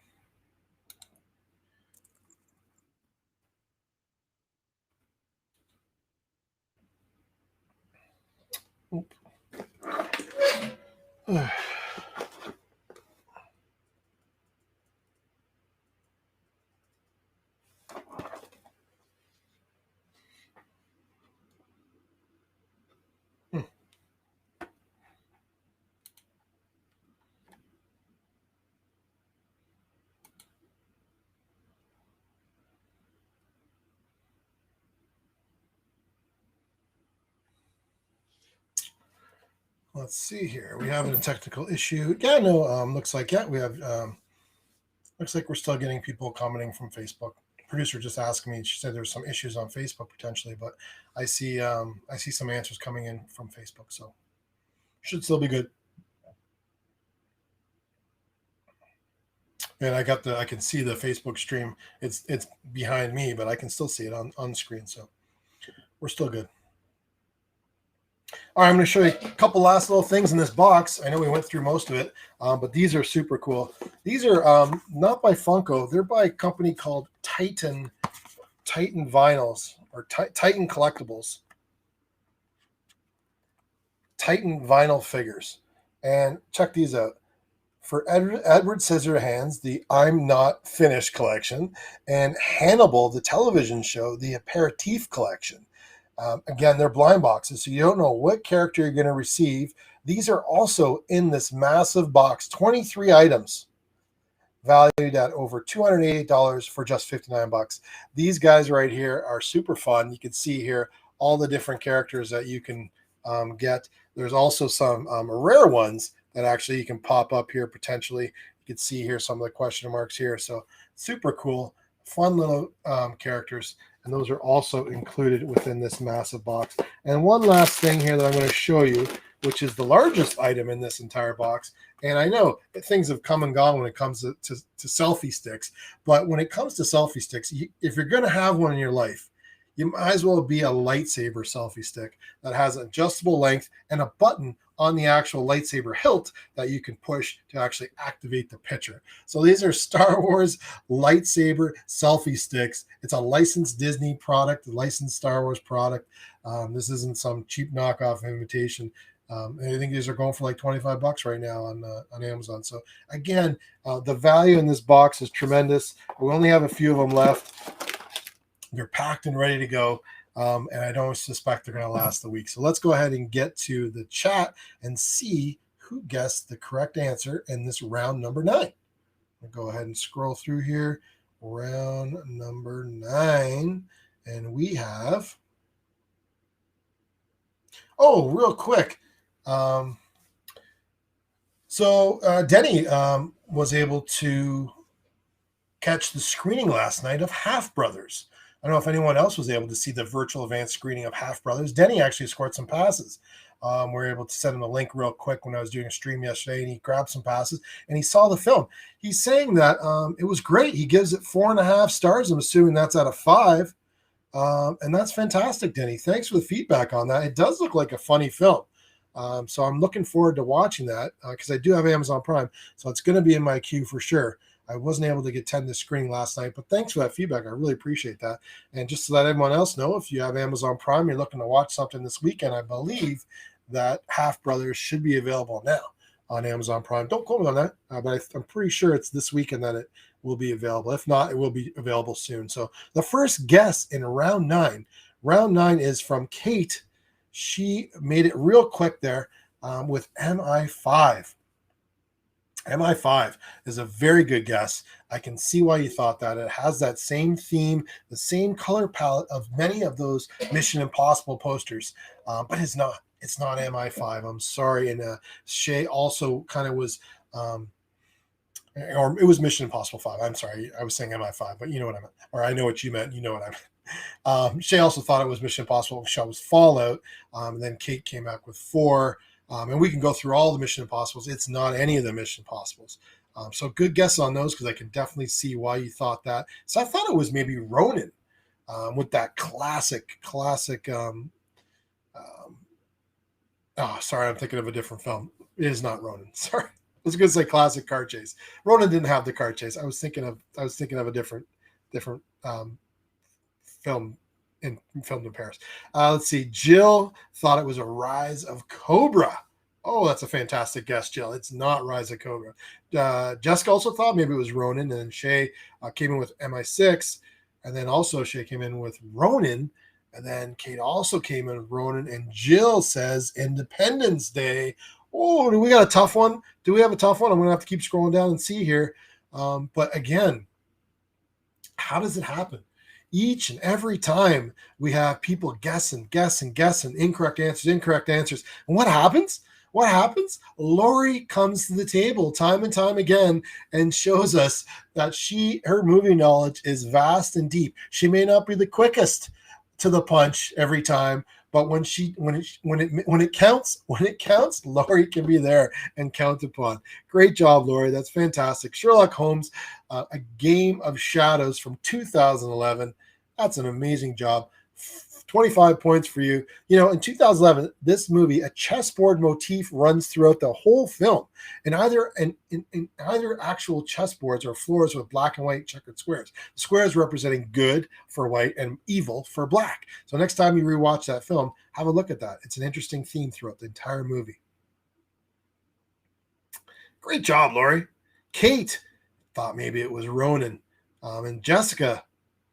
Let's see here. We have a technical issue. Yeah, no, looks like we have. Looks like we're still getting people commenting from Facebook. Producer just asked me. She said there's some issues on Facebook potentially, but I see some answers coming in from Facebook, so should still be good. And I can see the Facebook stream. It's behind me, but I can still see it on screen, so we're still good. All right, I'm going to show you a couple last little things in this box. I know we went through most of it, but these are super cool. These are not by Funko. They're by a company called Titan Vinyls, or Titan Collectables. Titan vinyl figures. And check these out. For Edward Scissorhands, the I'm Not Finished collection, and Hannibal, the television show, the Aperitif collection. Again, they're blind boxes, so you don't know what character you're going to receive. These are also in this massive box, 23 items, valued at over $288 for just $59. These guys right here are super fun. You can see here all the different characters that you can get. There's also some rare ones that actually you can pop up here potentially. You can see here some of the question marks here. So super cool, fun little characters. And those are also included within this massive box. And one last thing here that I'm going to show you, which is the largest item in this entire box. And I know that things have come and gone when it comes to selfie sticks. But when it comes to selfie sticks, if you're going to have one in your life, you might as well be a lightsaber selfie stick that has adjustable length and a button on the actual lightsaber hilt that you can push to actually activate the picture. So these are Star Wars lightsaber selfie sticks. It's a licensed Disney product, a licensed Star Wars product. This isn't some cheap knockoff imitation. I think these are going for like $25 right now on Amazon. So again, the value in this box is tremendous. We only have a few of them left. They're packed and ready to go. And I don't suspect they're going to last the week. So let's go ahead and get to the chat and see who guessed the correct answer in this round number 9. I'll go ahead and scroll through here. round number 9. And we have, real quick. Denny was able to catch the screening last night of Half Brothers. I don't know if anyone else was able to see the virtual advanced screening of Half Brothers. Denny actually scored some passes. We were able to send him a link real quick when I was doing a stream yesterday, and he grabbed some passes and he saw the film. He's saying that it was great. He gives it 4.5 stars. I'm assuming that's out of 5. And that's fantastic, Denny. Thanks for the feedback on that. It does look like a funny film. So I'm looking forward to watching that because I do have Amazon Prime. So it's going to be in my queue for sure. I wasn't able to attend the screening last night, but thanks for that feedback. I really appreciate that. And just to let everyone else know, if you have Amazon Prime, you're looking to watch something this weekend, I believe that Half Brothers should be available now on Amazon Prime. Don't quote me on that, but I'm pretty sure it's this weekend that it will be available. If not, it will be available soon. So the first guess in round 9. Round 9 is from Kate. She made it real quick there with MI5. MI5 is a very good guess. I can see why you thought that. It has that same theme, the same color palette of many of those Mission Impossible posters, but it's not. It's not MI5. I'm sorry. And Shay also kind of was, or it was Mission Impossible 5. I'm sorry. I was saying MI5, but you know what I meant. Or I know what you meant. You know what I meant. Shay also thought it was Mission Impossible. Shaw was Fallout. And then Kate came back with 4. And we can go through all the Mission Impossibles. It's not any of the Mission Impossibles. So good guess on those because I can definitely see why you thought that. So I thought it was maybe Ronin with that classic. Sorry, I'm thinking of a different film. It is not Ronin. Sorry, I was going to say classic car chase. Ronin didn't have the car chase. I was thinking of a different film filmed in Paris. Let's see. Jill thought it was a Rise of Cobra. Oh, that's a fantastic guess, Jill. It's not Rise of Cobra. Jessica also thought maybe it was Ronin, and then Shay came in with MI6, and then also Shay came in with Ronin, and then Kate also came in with Ronin, and Jill says Independence Day. Oh, do we got a tough one? Do we have a tough one? I'm going to have to keep scrolling down and see here. But again, how does it happen? Each and every time we have people guessing, incorrect answers. And what happens? Lori comes to the table time and time again and shows us that her movie knowledge is vast and deep. She may not be the quickest to the punch every time, but when it counts, Lori can be there and count upon. Great job, Lori. That's fantastic. Sherlock Holmes, A Game of Shadows from 2011. That's an amazing job. 25 points for you. You know, in 2011, this movie, a chessboard motif runs throughout the whole film, in either actual chessboards or floors with black and white checkered squares. The squares representing good for white and evil for black. So next time you rewatch that film, have a look at that. It's an interesting theme throughout the entire movie. Great job, Lori. Kate thought maybe it was Ronin. And Jessica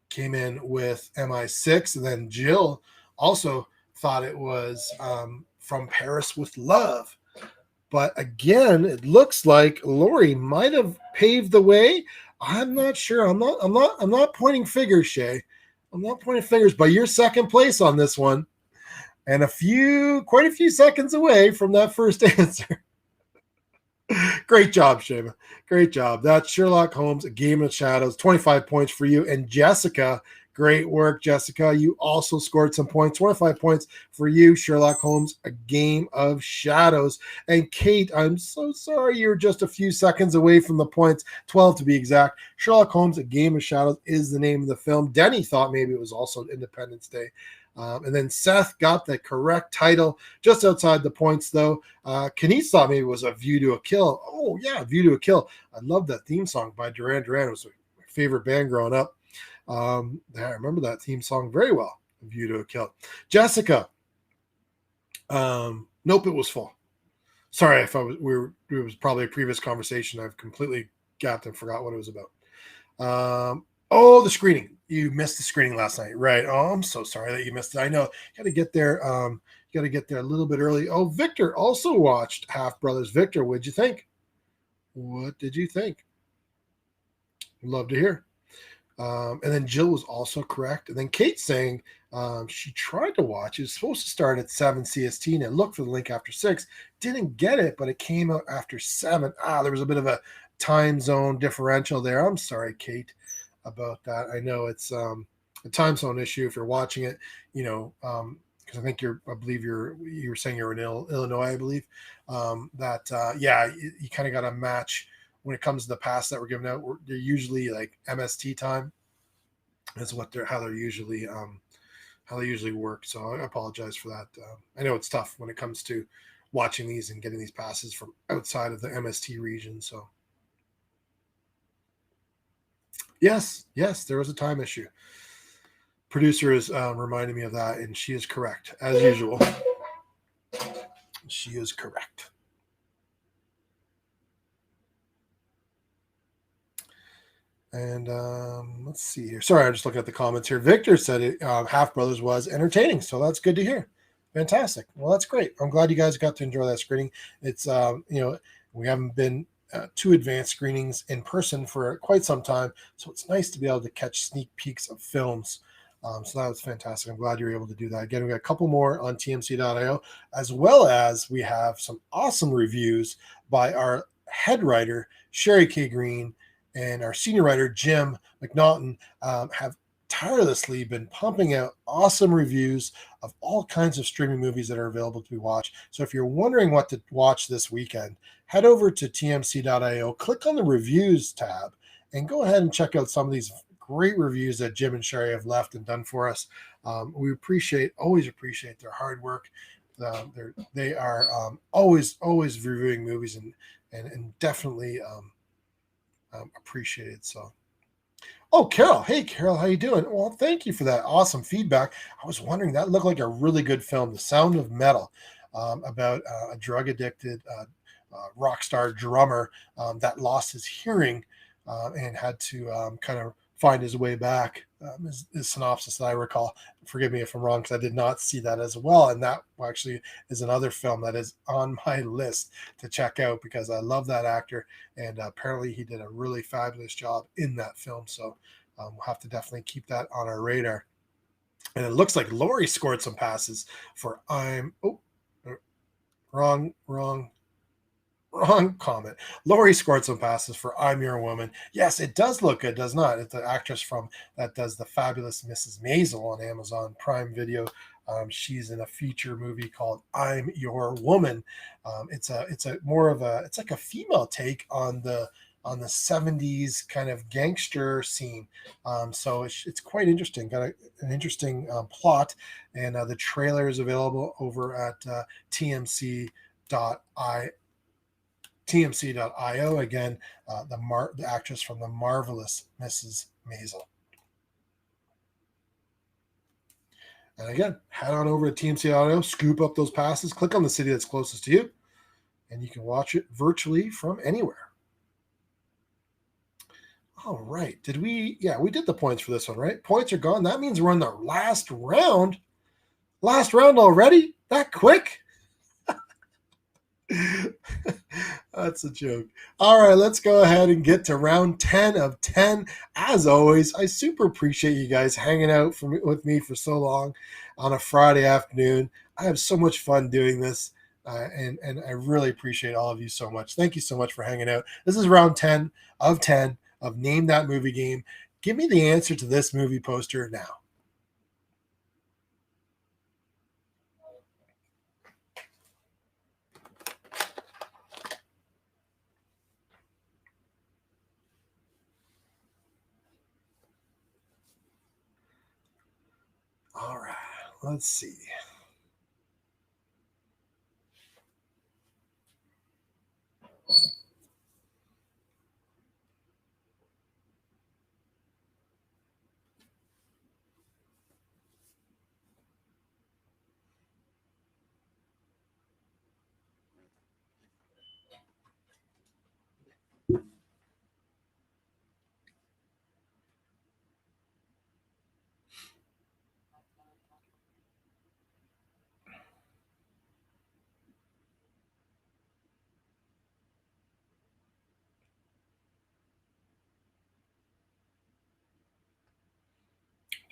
came in with MI6, and then Jill also thought it was From Paris with Love. But again, it looks like Lori might have paved the way. I'm not sure. I'm not pointing fingers, Shay. I'm not pointing fingers, but you're second place on this one, and quite a few seconds away from that first answer. Great job, Shayma. Great job. That's Sherlock Holmes, A Game of Shadows. 25 points for you. And Jessica, great work, Jessica. You also scored some points. 25 points for you, Sherlock Holmes, A Game of Shadows. And Kate, I'm so sorry you're just a few seconds away from the points, 12 to be exact. Sherlock Holmes, A Game of Shadows is the name of the film. Denny thought maybe it was also Independence Day. And then Seth got the correct title just outside the points, though. Kenise thought maybe it was A View to a Kill. Oh, yeah, View to a Kill. I love that theme song by Duran Duran. It was my favorite band growing up. I remember that theme song very well, A View to a Kill. Jessica. Nope, it was full. Sorry if it was probably a previous conversation. I've completely gapped and forgot what it was about. The screening. You missed the screening last night, right? Oh, I'm so sorry that you missed it. I know. You got to get there. You got to get there a little bit early. Oh, Victor also watched Half Brothers. Victor, what'd you think? What did you think? Love to hear. And then Jill was also correct. And then Kate saying she tried to watch. It was supposed to start at 7 CST and looked for the link after 6. Didn't get it, but it came out after 7. There was a bit of a time zone differential there. I'm sorry, Kate, about that. I know it's a time zone issue if you're watching it, because I think I believe you were saying you're in Illinois, I believe. Yeah, you kind of got to match when it comes to the passes that were given out. They're usually like MST time is how they usually work. So I apologize for that. I know it's tough when it comes to watching these and getting these passes from outside of the MST region. So yes, there was a time issue. Producer is reminding me of that, and she is correct as usual. She is correct. And let's see here. Sorry, I'm just looking at the comments here. Victor said it, Half Brothers was entertaining, so that's good to hear. Fantastic. Well, that's great. I'm glad you guys got to enjoy that screening. It's we haven't been to advanced screenings in person for quite some time, so it's nice to be able to catch sneak peeks of films. So that was fantastic. I'm glad you were able to do that. Again, we got a couple more on TMC.io, as well as we have some awesome reviews by our head writer, Sherry K. Green, and our senior writer, Jim McNaughton, have tirelessly been pumping out awesome reviews of all kinds of streaming movies that are available to be watched. So if you're wondering what to watch this weekend, head over to tmc.io, click on the reviews tab, and go ahead and check out some of these great reviews that Jim and Sherry have left and done for us. We always appreciate their hard work. They are always reviewing movies and definitely appreciated. So, oh, Carol, hey Carol, how you doing? Well, thank you for that awesome feedback. I was wondering, that looked like a really good film, The Sound of Metal, about a drug addicted rock star drummer that lost his hearing and had to kind of find his way back. His synopsis that I recall. Forgive me if I'm wrong, because I did not see that as well. And that actually is another film that is on my list to check out, because I love that actor, and apparently he did a really fabulous job in that film. So we'll have to definitely keep that on our radar. And it looks like Lori scored some passes for wrong comment. Lori scored some passes for I'm Your Woman. Yes, it does look good, does not? It's the actress from that does the fabulous Mrs. Maisel on Amazon Prime Video. She's in a feature movie called I'm Your Woman. It's like a female take on the 70s kind of gangster scene. So it's quite interesting. Got an interesting plot, and the trailer is available over at tmc.io. Again, the actress from the marvelous Mrs. Maisel. And again, head on over to TMC.io, scoop up those passes, click on the city that's closest to you, and you can watch it virtually from anywhere. All right. We did the points for this one, right? Points are gone. That means we're on the last round. Last round already? That quick? That's a joke. All right, let's go ahead and get to round 10 of 10. As always, I super appreciate you guys hanging out with me for so long on a Friday afternoon. I have so much fun doing this, and I really appreciate all of you so much. Thank you so much for hanging out. This is round 10 of 10 of Name That Movie Game. Give me the answer to this movie poster now. All right, let's see.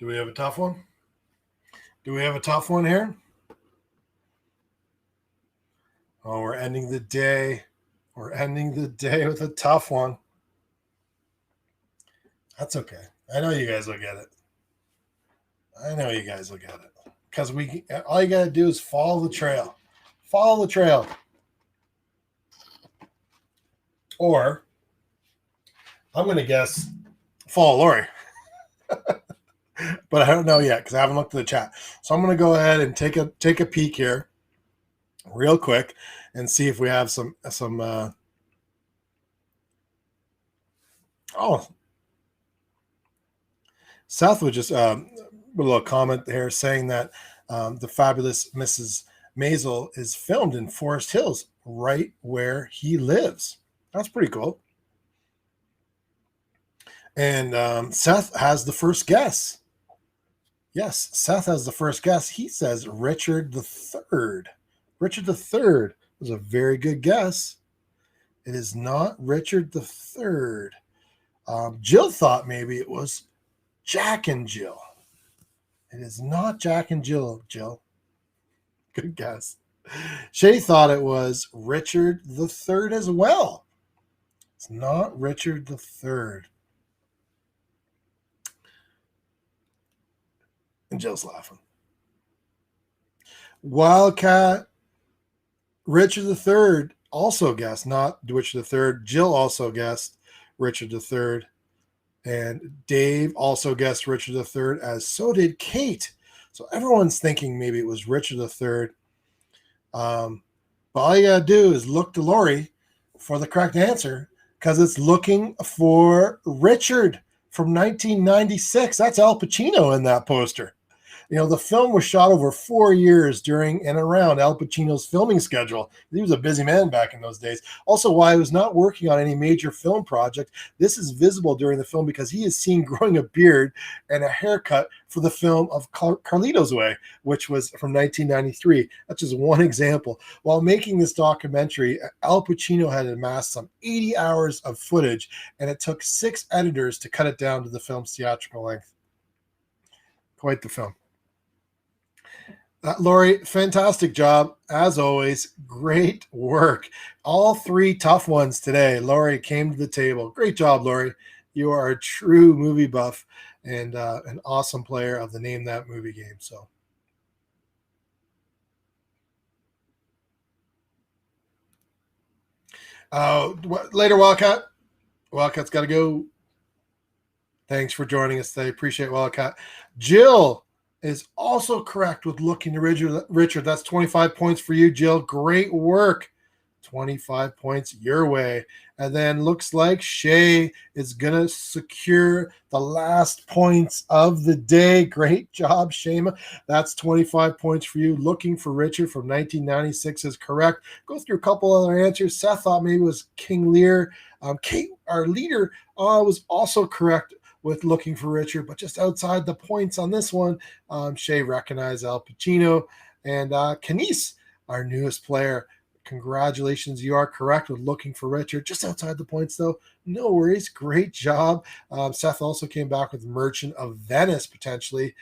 Do we have a tough one? Do we have a tough one here? Oh, we're ending the day. We're ending the day with a tough one. That's okay. I know you guys will get it. I know you guys will get it. Because all you got to do is follow the trail. Follow the trail. Or, I'm going to guess, follow Lori. But I don't know yet because I haven't looked at the chat. So I'm going to go ahead and take a peek here real quick and see if we have some Seth would just with a little comment there saying that the fabulous Mrs. Maisel is filmed in Forest Hills, right where he lives. That's pretty cool. And Seth has the first guess. Yes, Seth has the first guess. He says Richard III. Richard III was a very good guess. It is not Richard III. Jill thought maybe it was Jack and Jill. It is not Jack and Jill, Jill. Good guess. Shay thought it was Richard III as well. It's not Richard III. And Jill's laughing. Wildcat, Richard III also guessed, not Richard III. Jill also guessed Richard III. And Dave also guessed Richard III, as so did Kate. So everyone's thinking maybe it was Richard III. But all you got to do is look to Lori for the correct answer because it's looking for Richard from 1996. That's Al Pacino in that poster. You know, the film was shot over 4 years during and around Al Pacino's filming schedule. He was a busy man back in those days. Also, while he was not working on any major film project, this is visible during the film because he is seen growing a beard and a haircut for the film of Carlito's Way, which was from 1993. That's just one example. While making this documentary, Al Pacino had amassed some 80 hours of footage, and it took 6 editors to cut it down to the film's theatrical length. Quite the film. Lori, fantastic job. As always, great work. All 3 tough ones today. Lori came to the table. Great job, Lori. You are a true movie buff and an awesome player of the Name That Movie game. So, later, Wildcat. Wildcat's got to go. Thanks for joining us today. Appreciate Wildcat. Jill is also correct with looking to Richard. That's 25 points for you, Jill. Great work. 25 points your way. And then looks like Shay is going to secure the last points of the day. Great job, Shayma. That's 25 points for you. Looking for Richard from 1996 is correct. Go through a couple other answers. Seth thought maybe it was King Lear. Kate, our leader, was also correct with looking for Richard, but just outside the points on this one. Shay recognized Al Pacino. And Kenise, our newest player, congratulations. You are correct with looking for Richard. Just outside the points, though. No worries. Great job. Seth also came back with Merchant of Venice, potentially.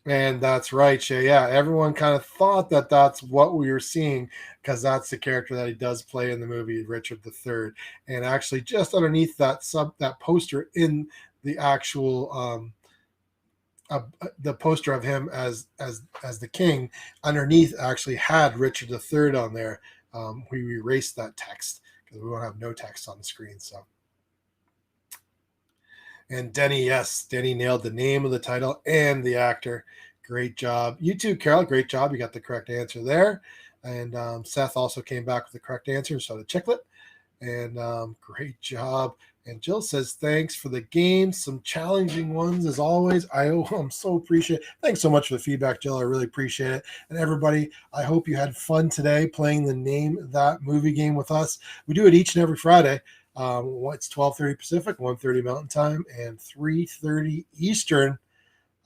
And that's right, Shay. Yeah, everyone kind of thought that that's what we were seeing because that's the character that he does play in the movie, Richard III. And actually, just underneath that poster in the actual the poster of him as the king, underneath actually had Richard III on there. We erased that text because we won't have no text on the screen. So. And Denny, yes, Denny nailed the name of the title and the actor. Great job. You too, Carol. Great job. You got the correct answer there. And Seth also came back with the correct answer. So the Chicklet. And great job. And Jill says, thanks for the game. Some challenging ones as always. I'm so appreciate it. Thanks so much for the feedback, Jill. I really appreciate it. And everybody, I hope you had fun today playing the Name That Movie game with us. We do it each and every Friday. It's 12:30 Pacific, 1:30 Mountain Time, and 3:30 Eastern.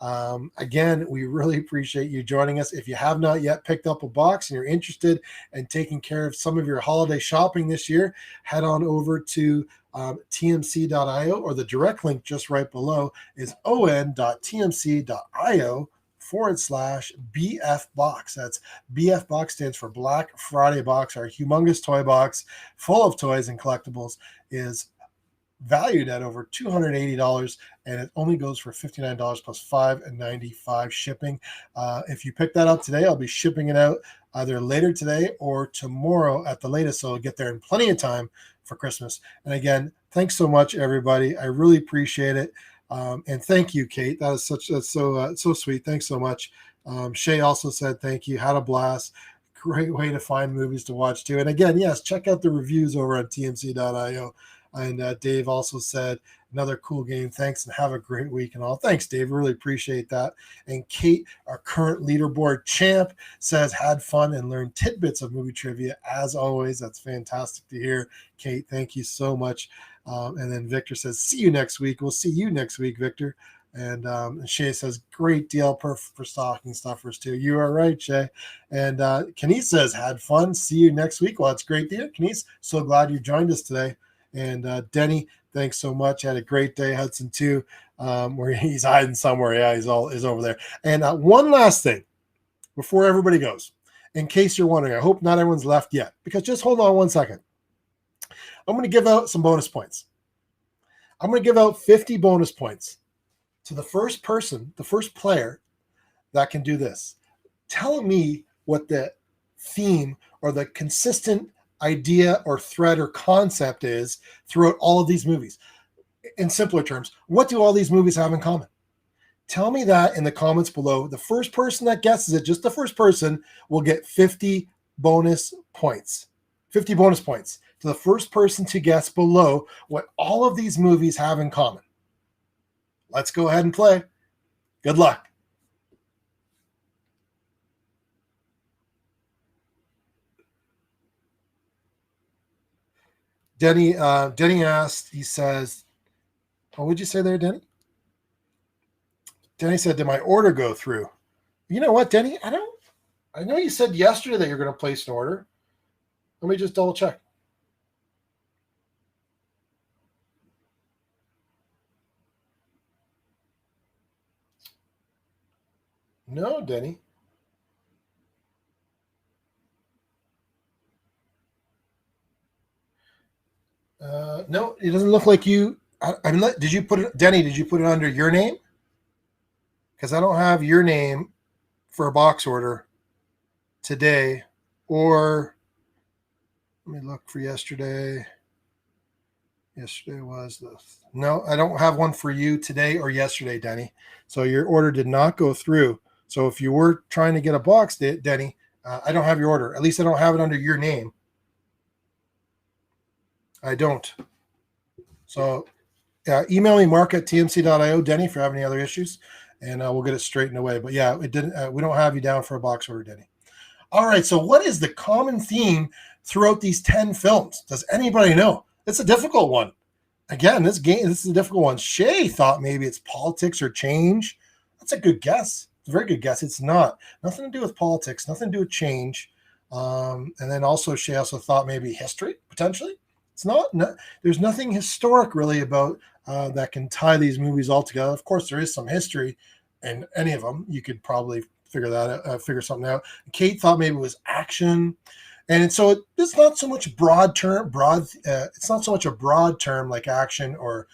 Again, we really appreciate you joining us. If you have not yet picked up a box and you're interested in taking care of some of your holiday shopping this year, head on over to tmc.io, or the direct link just right below is on.tmc.io/BF box. That's BF box stands for Black Friday box. Our humongous toy box full of toys and collectibles is valued at over $280, and it only goes for $59 plus $5.95 shipping. If you pick that up today, I'll be shipping it out either later today or tomorrow at the latest, so it'll get there in plenty of time for Christmas. And again, thanks so much, everybody. I really appreciate it. And thank you, Kate. That's so sweet. Thanks so much. Shay also said thank you. Had a blast. Great way to find movies to watch too. And again, yes, check out the reviews over at tmc.io. And Dave also said, another cool game. Thanks, and have a great week and all. Thanks, Dave. Really appreciate that. And Kate, our current leaderboard champ, says, had fun and learned tidbits of movie trivia as always. That's fantastic to hear. Kate, thank you so much. And then Victor says, see you next week. We'll see you next week, Victor. And Shay says, great deal for stocking stuffers too. You are right, Shay. And Kenise says, had fun. See you next week. Well, it's great to hear, Kenise. So glad you joined us today. And Denny, thanks so much. Had a great day. Hudson too, where he's hiding somewhere. Yeah, he's over there. And one last thing before everybody goes, in case you're wondering, I hope not everyone's left yet, because just hold on 1 second. I'm going to give out some bonus points. I'm going to give out 50 bonus points to the first person, the first player that can do this. Tell me what the theme or the consistent idea or thread or concept is throughout all of these movies. In simpler terms, what do all these movies have in common? Tell me that in the comments below. The first person that guesses it, just the first person, will get 50 bonus points. 50 bonus points to the first person to guess below what all of these movies have in common. Let's go ahead and play. Good luck. Denny asked, he says, what would you say there, Denny? Denny said, did my order go through? You know what, Denny? I know you said yesterday that you're going to place an order. Let me just double check. No, Denny. No, it doesn't look like you. Did you put it, Denny? Did you put it under your name? Because I don't have your name for a box order today. Or let me look for yesterday. Yesterday was no, I don't have one for you today or yesterday, Denny. So your order did not go through. So if you were trying to get a box, Denny, I don't have your order. At least I don't have it under your name. I don't. So email me, mark@tmc.io, Denny, if you have any other issues, and we'll get it straightened away. But yeah, it didn't. We don't have you down for a box order, Denny. All right. So what is the common theme throughout these 10 films? Does anybody know? It's a difficult one. Again, this is a difficult one. Shay thought maybe it's politics or change. That's a good guess. It's a very good guess. It's not. Nothing to do with politics. Nothing to do with change. And then also Shay also thought maybe history, potentially. It's not. There's nothing historic really about that can tie these movies all together. Of course, there is some history in any of them. You could probably figure that out, figure something out. Kate thought maybe it was action. And so it's not so much it's not so much a broad term like action or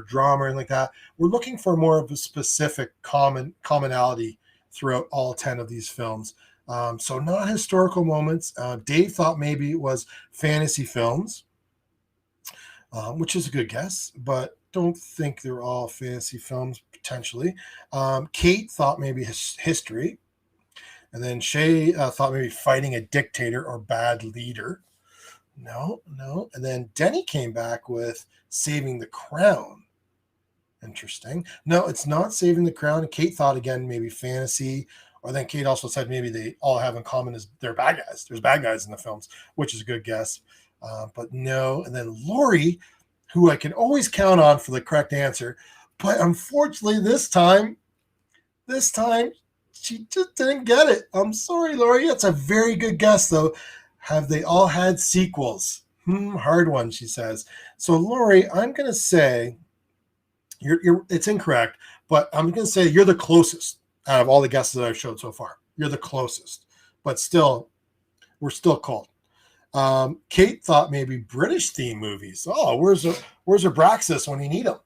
drama or anything like that. We're looking for more of a specific commonality throughout all 10 of these films. So not historical moments. Dave thought maybe it was fantasy films, which is a good guess, but don't think they're all fantasy films potentially. Kate thought maybe history. And then Shay thought maybe fighting a dictator or bad leader. No. And then Denny came back with saving the crown. Interesting. No, it's not saving the crown. Kate thought again maybe fantasy. Or then Kate also said maybe they all have in common is they're bad guys. There's bad guys in the films, which is a good guess. But no. And then Lori, who I can always count on for the correct answer. But unfortunately, this time, This time, she just didn't get it. I'm sorry, Lori. That's a very good guess, though. Have they all had sequels? Hard one, she says. So, Lori, I'm going to say it's incorrect, but I'm going to say you're the closest out of all the guesses that I've showed so far. You're the closest, but still, we're still cold. Kate thought maybe British theme movies. Oh, where's Abraxas when you need him?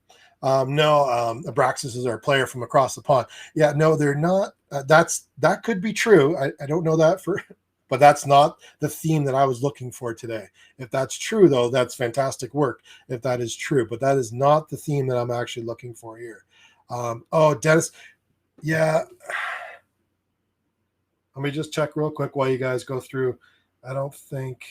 No, Abraxas is our player from across the pond. Yeah, no, they're not. That could be true. I don't know that but that's not the theme that I was looking for today. If that's true, though, that's fantastic work. If that is true, but that is not the theme that I'm actually looking for here. Oh, Dennis, yeah. Let me just check real quick while you guys go through. I don't think.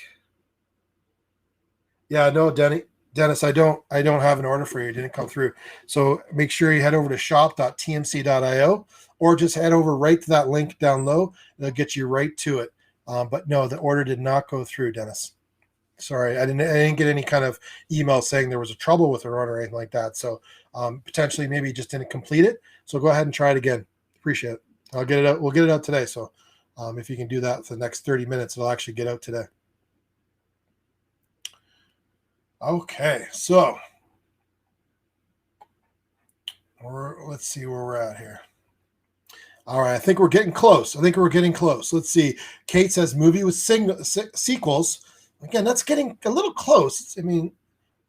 Yeah, no, Dennis, I don't have an order for you. It didn't come through. So make sure you head over to shop.tmc.io or just head over right to that link down low. It'll get you right to it. But no, the order did not go through, Dennis. Sorry, I didn't get any kind of email saying there was a trouble with her order or anything like that. So potentially maybe you just didn't complete it. So go ahead and try it again. Appreciate it. I'll get it out. We'll get it out today. So if you can do that for the next 30 minutes, it'll actually get out today. Okay, so let's see where we're at here. All right, I think we're getting close. Let's see. Kate says movie with sequels. Again, that's getting a little close. I mean,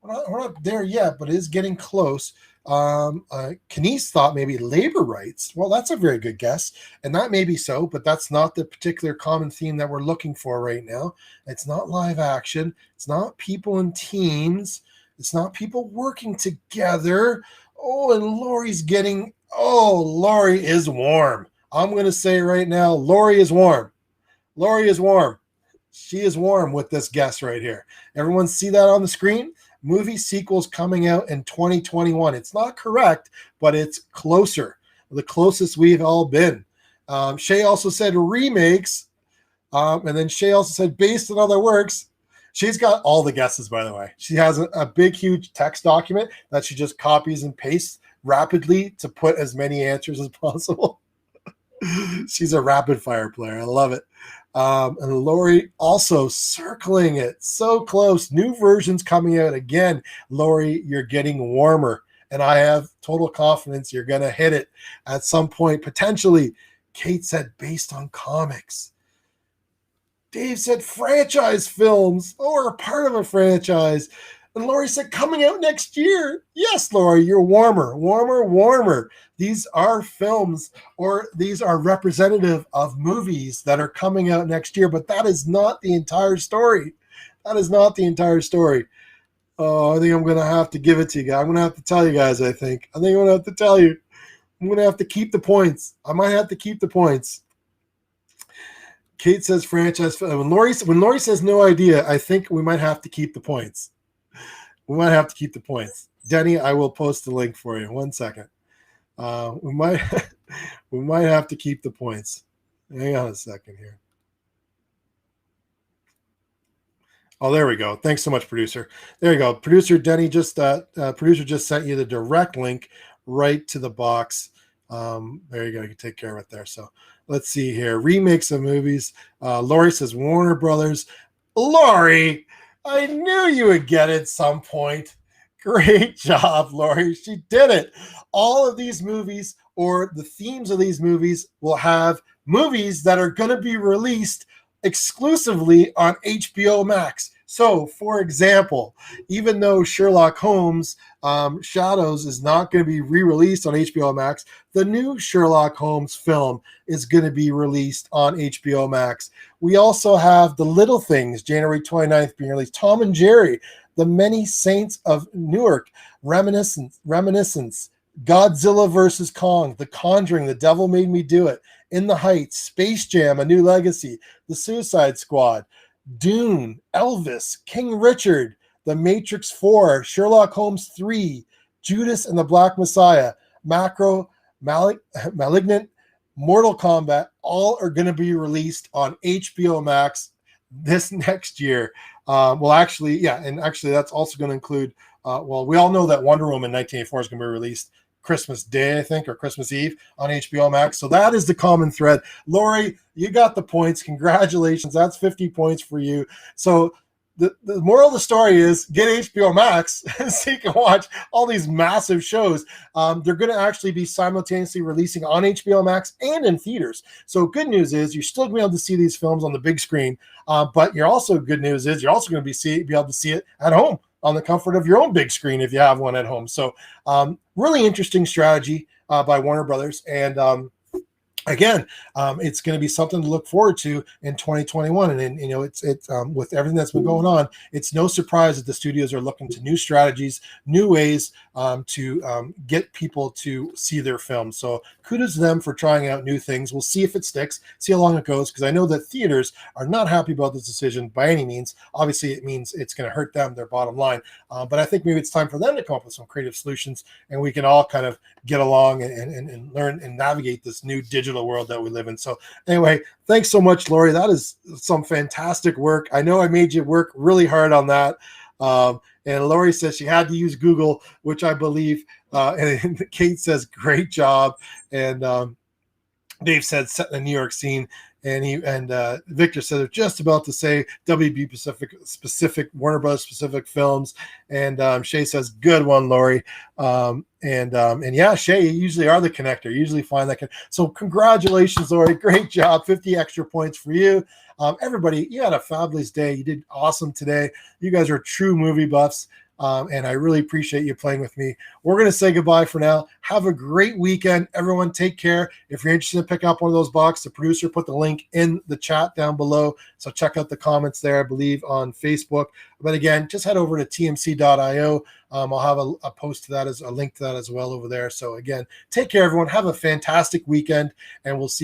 we're not there yet, but it is getting close. Kenise thought maybe labor rights. Well, that's a very good guess, and that may be so, but that's not the particular common theme that we're looking for right now. It's not live action. It's not people in teams. It's not people working together. Oh, and Lori is warm. I'm going to say right now, Lori is warm. She is warm with this guess right here. Everyone see that on the screen? Movie sequels coming out in 2021. It's not correct, but it's closer. The closest we've all been. Shay also said remakes. And then Shay also said based on other works. She's got all the guesses, by the way. She has a big, huge text document that she just copies and pastes rapidly to put as many answers as possible. She's a rapid fire player. I love it. And Lori also circling it. So close. New versions coming out again. Lori, you're getting warmer. And I have total confidence you're going to hit it at some point, potentially. Kate said based on comics. Dave said franchise films or a part of a franchise. And Lori said coming out next year. Yes, Lori, you're warmer. These are films or these are representative of movies that are coming out next year, but that is not the entire story. Oh, I think I'm going to have to give it to you guys. I'm going to have to tell you guys, I think I'm going to have to tell you. I'm going to have to keep the points. I might have to keep the points. Kate says franchise. When Lori says no idea, I think we might have to keep the points. Denny, I will post the link for you. 1 second. We might have to keep the points. Hang on a second here. Oh, there we go. Thanks so much, producer. There you go. Producer Denny producer just sent you the direct link right to the box. There you go. You can take care of it there. So let's see here. Remakes of movies. Lori says Warner Brothers. Lori, I knew you would get it at some point. Great job, Lori. She did it. All of these movies or the themes of these movies will have movies that are going to be released exclusively on HBO Max. So, for example, even though Sherlock Holmes Shadows is not going to be re-released on HBO Max, the new Sherlock Holmes film is going to be released on HBO Max. We also have The Little Things, January 29th being released. Tom and Jerry, The Many Saints of Newark, Reminiscence, Godzilla vs. Kong, The Conjuring, The Devil Made Me Do It, In the Heights, Space Jam, A New Legacy, The Suicide Squad, Dune, Elvis, King Richard, The Matrix 4, Sherlock Holmes 3, Judas and the Black Messiah, Malignant, Mortal Kombat, all are going to be released on HBO Max this next year. Actually, that's also going to include, we all know that Wonder Woman 1984 is going to be released Christmas Day, I think, or Christmas Eve on HBO Max. So that is the common thread. Lori, you got the points. Congratulations. That's 50 points for you. So the moral of the story is get HBO Max so you can watch all these massive shows. They're going to actually be simultaneously releasing on HBO Max and in theaters. So good news is you're still going to be able to see these films on the big screen. But you're also good news is you're also going to be able to see it at home on the comfort of your own big screen if you have one at home. So really interesting strategy by Warner Brothers. And again, it's going to be something to look forward to in 2021. And you know, it's with everything that's been going on, it's no surprise that the studios are looking to new strategies, new ways to get people to see their films. So kudos to them for trying out new things. We'll see if it sticks, see how long it goes, because I know that theaters are not happy about this decision by any means. Obviously, it means it's going to hurt them, their bottom line. But I think maybe it's time for them to come up with some creative solutions, and we can all kind of get along and learn and navigate this new digital world that we live in. So anyway, thanks so much, Lori. That is some fantastic work. I know I made you work really hard on that. And Lori says she had to use Google, which I believe. And Kate says, great job. And Dave said, set in the New York scene. And Victor said they're just about to say WB specific Warner Bros. Specific films. And Shay says, good one, Lori. And yeah, Shay, you usually are the connector. You usually find that. So congratulations, Lori. Great job. 50 extra points for you. Everybody, you had a fabulous day. You did awesome today. You guys are true movie buffs. And I really appreciate you playing with me. We're going to say goodbye for now. Have a great weekend. Everyone, take care. If you're interested in picking up one of those boxes, the producer put the link in the chat down below. So check out the comments there, I believe, on Facebook. But again, just head over to tmc.io. I'll have a post to that, as a link to that as well over there. So again, take care, everyone. Have a fantastic weekend, and we'll see you.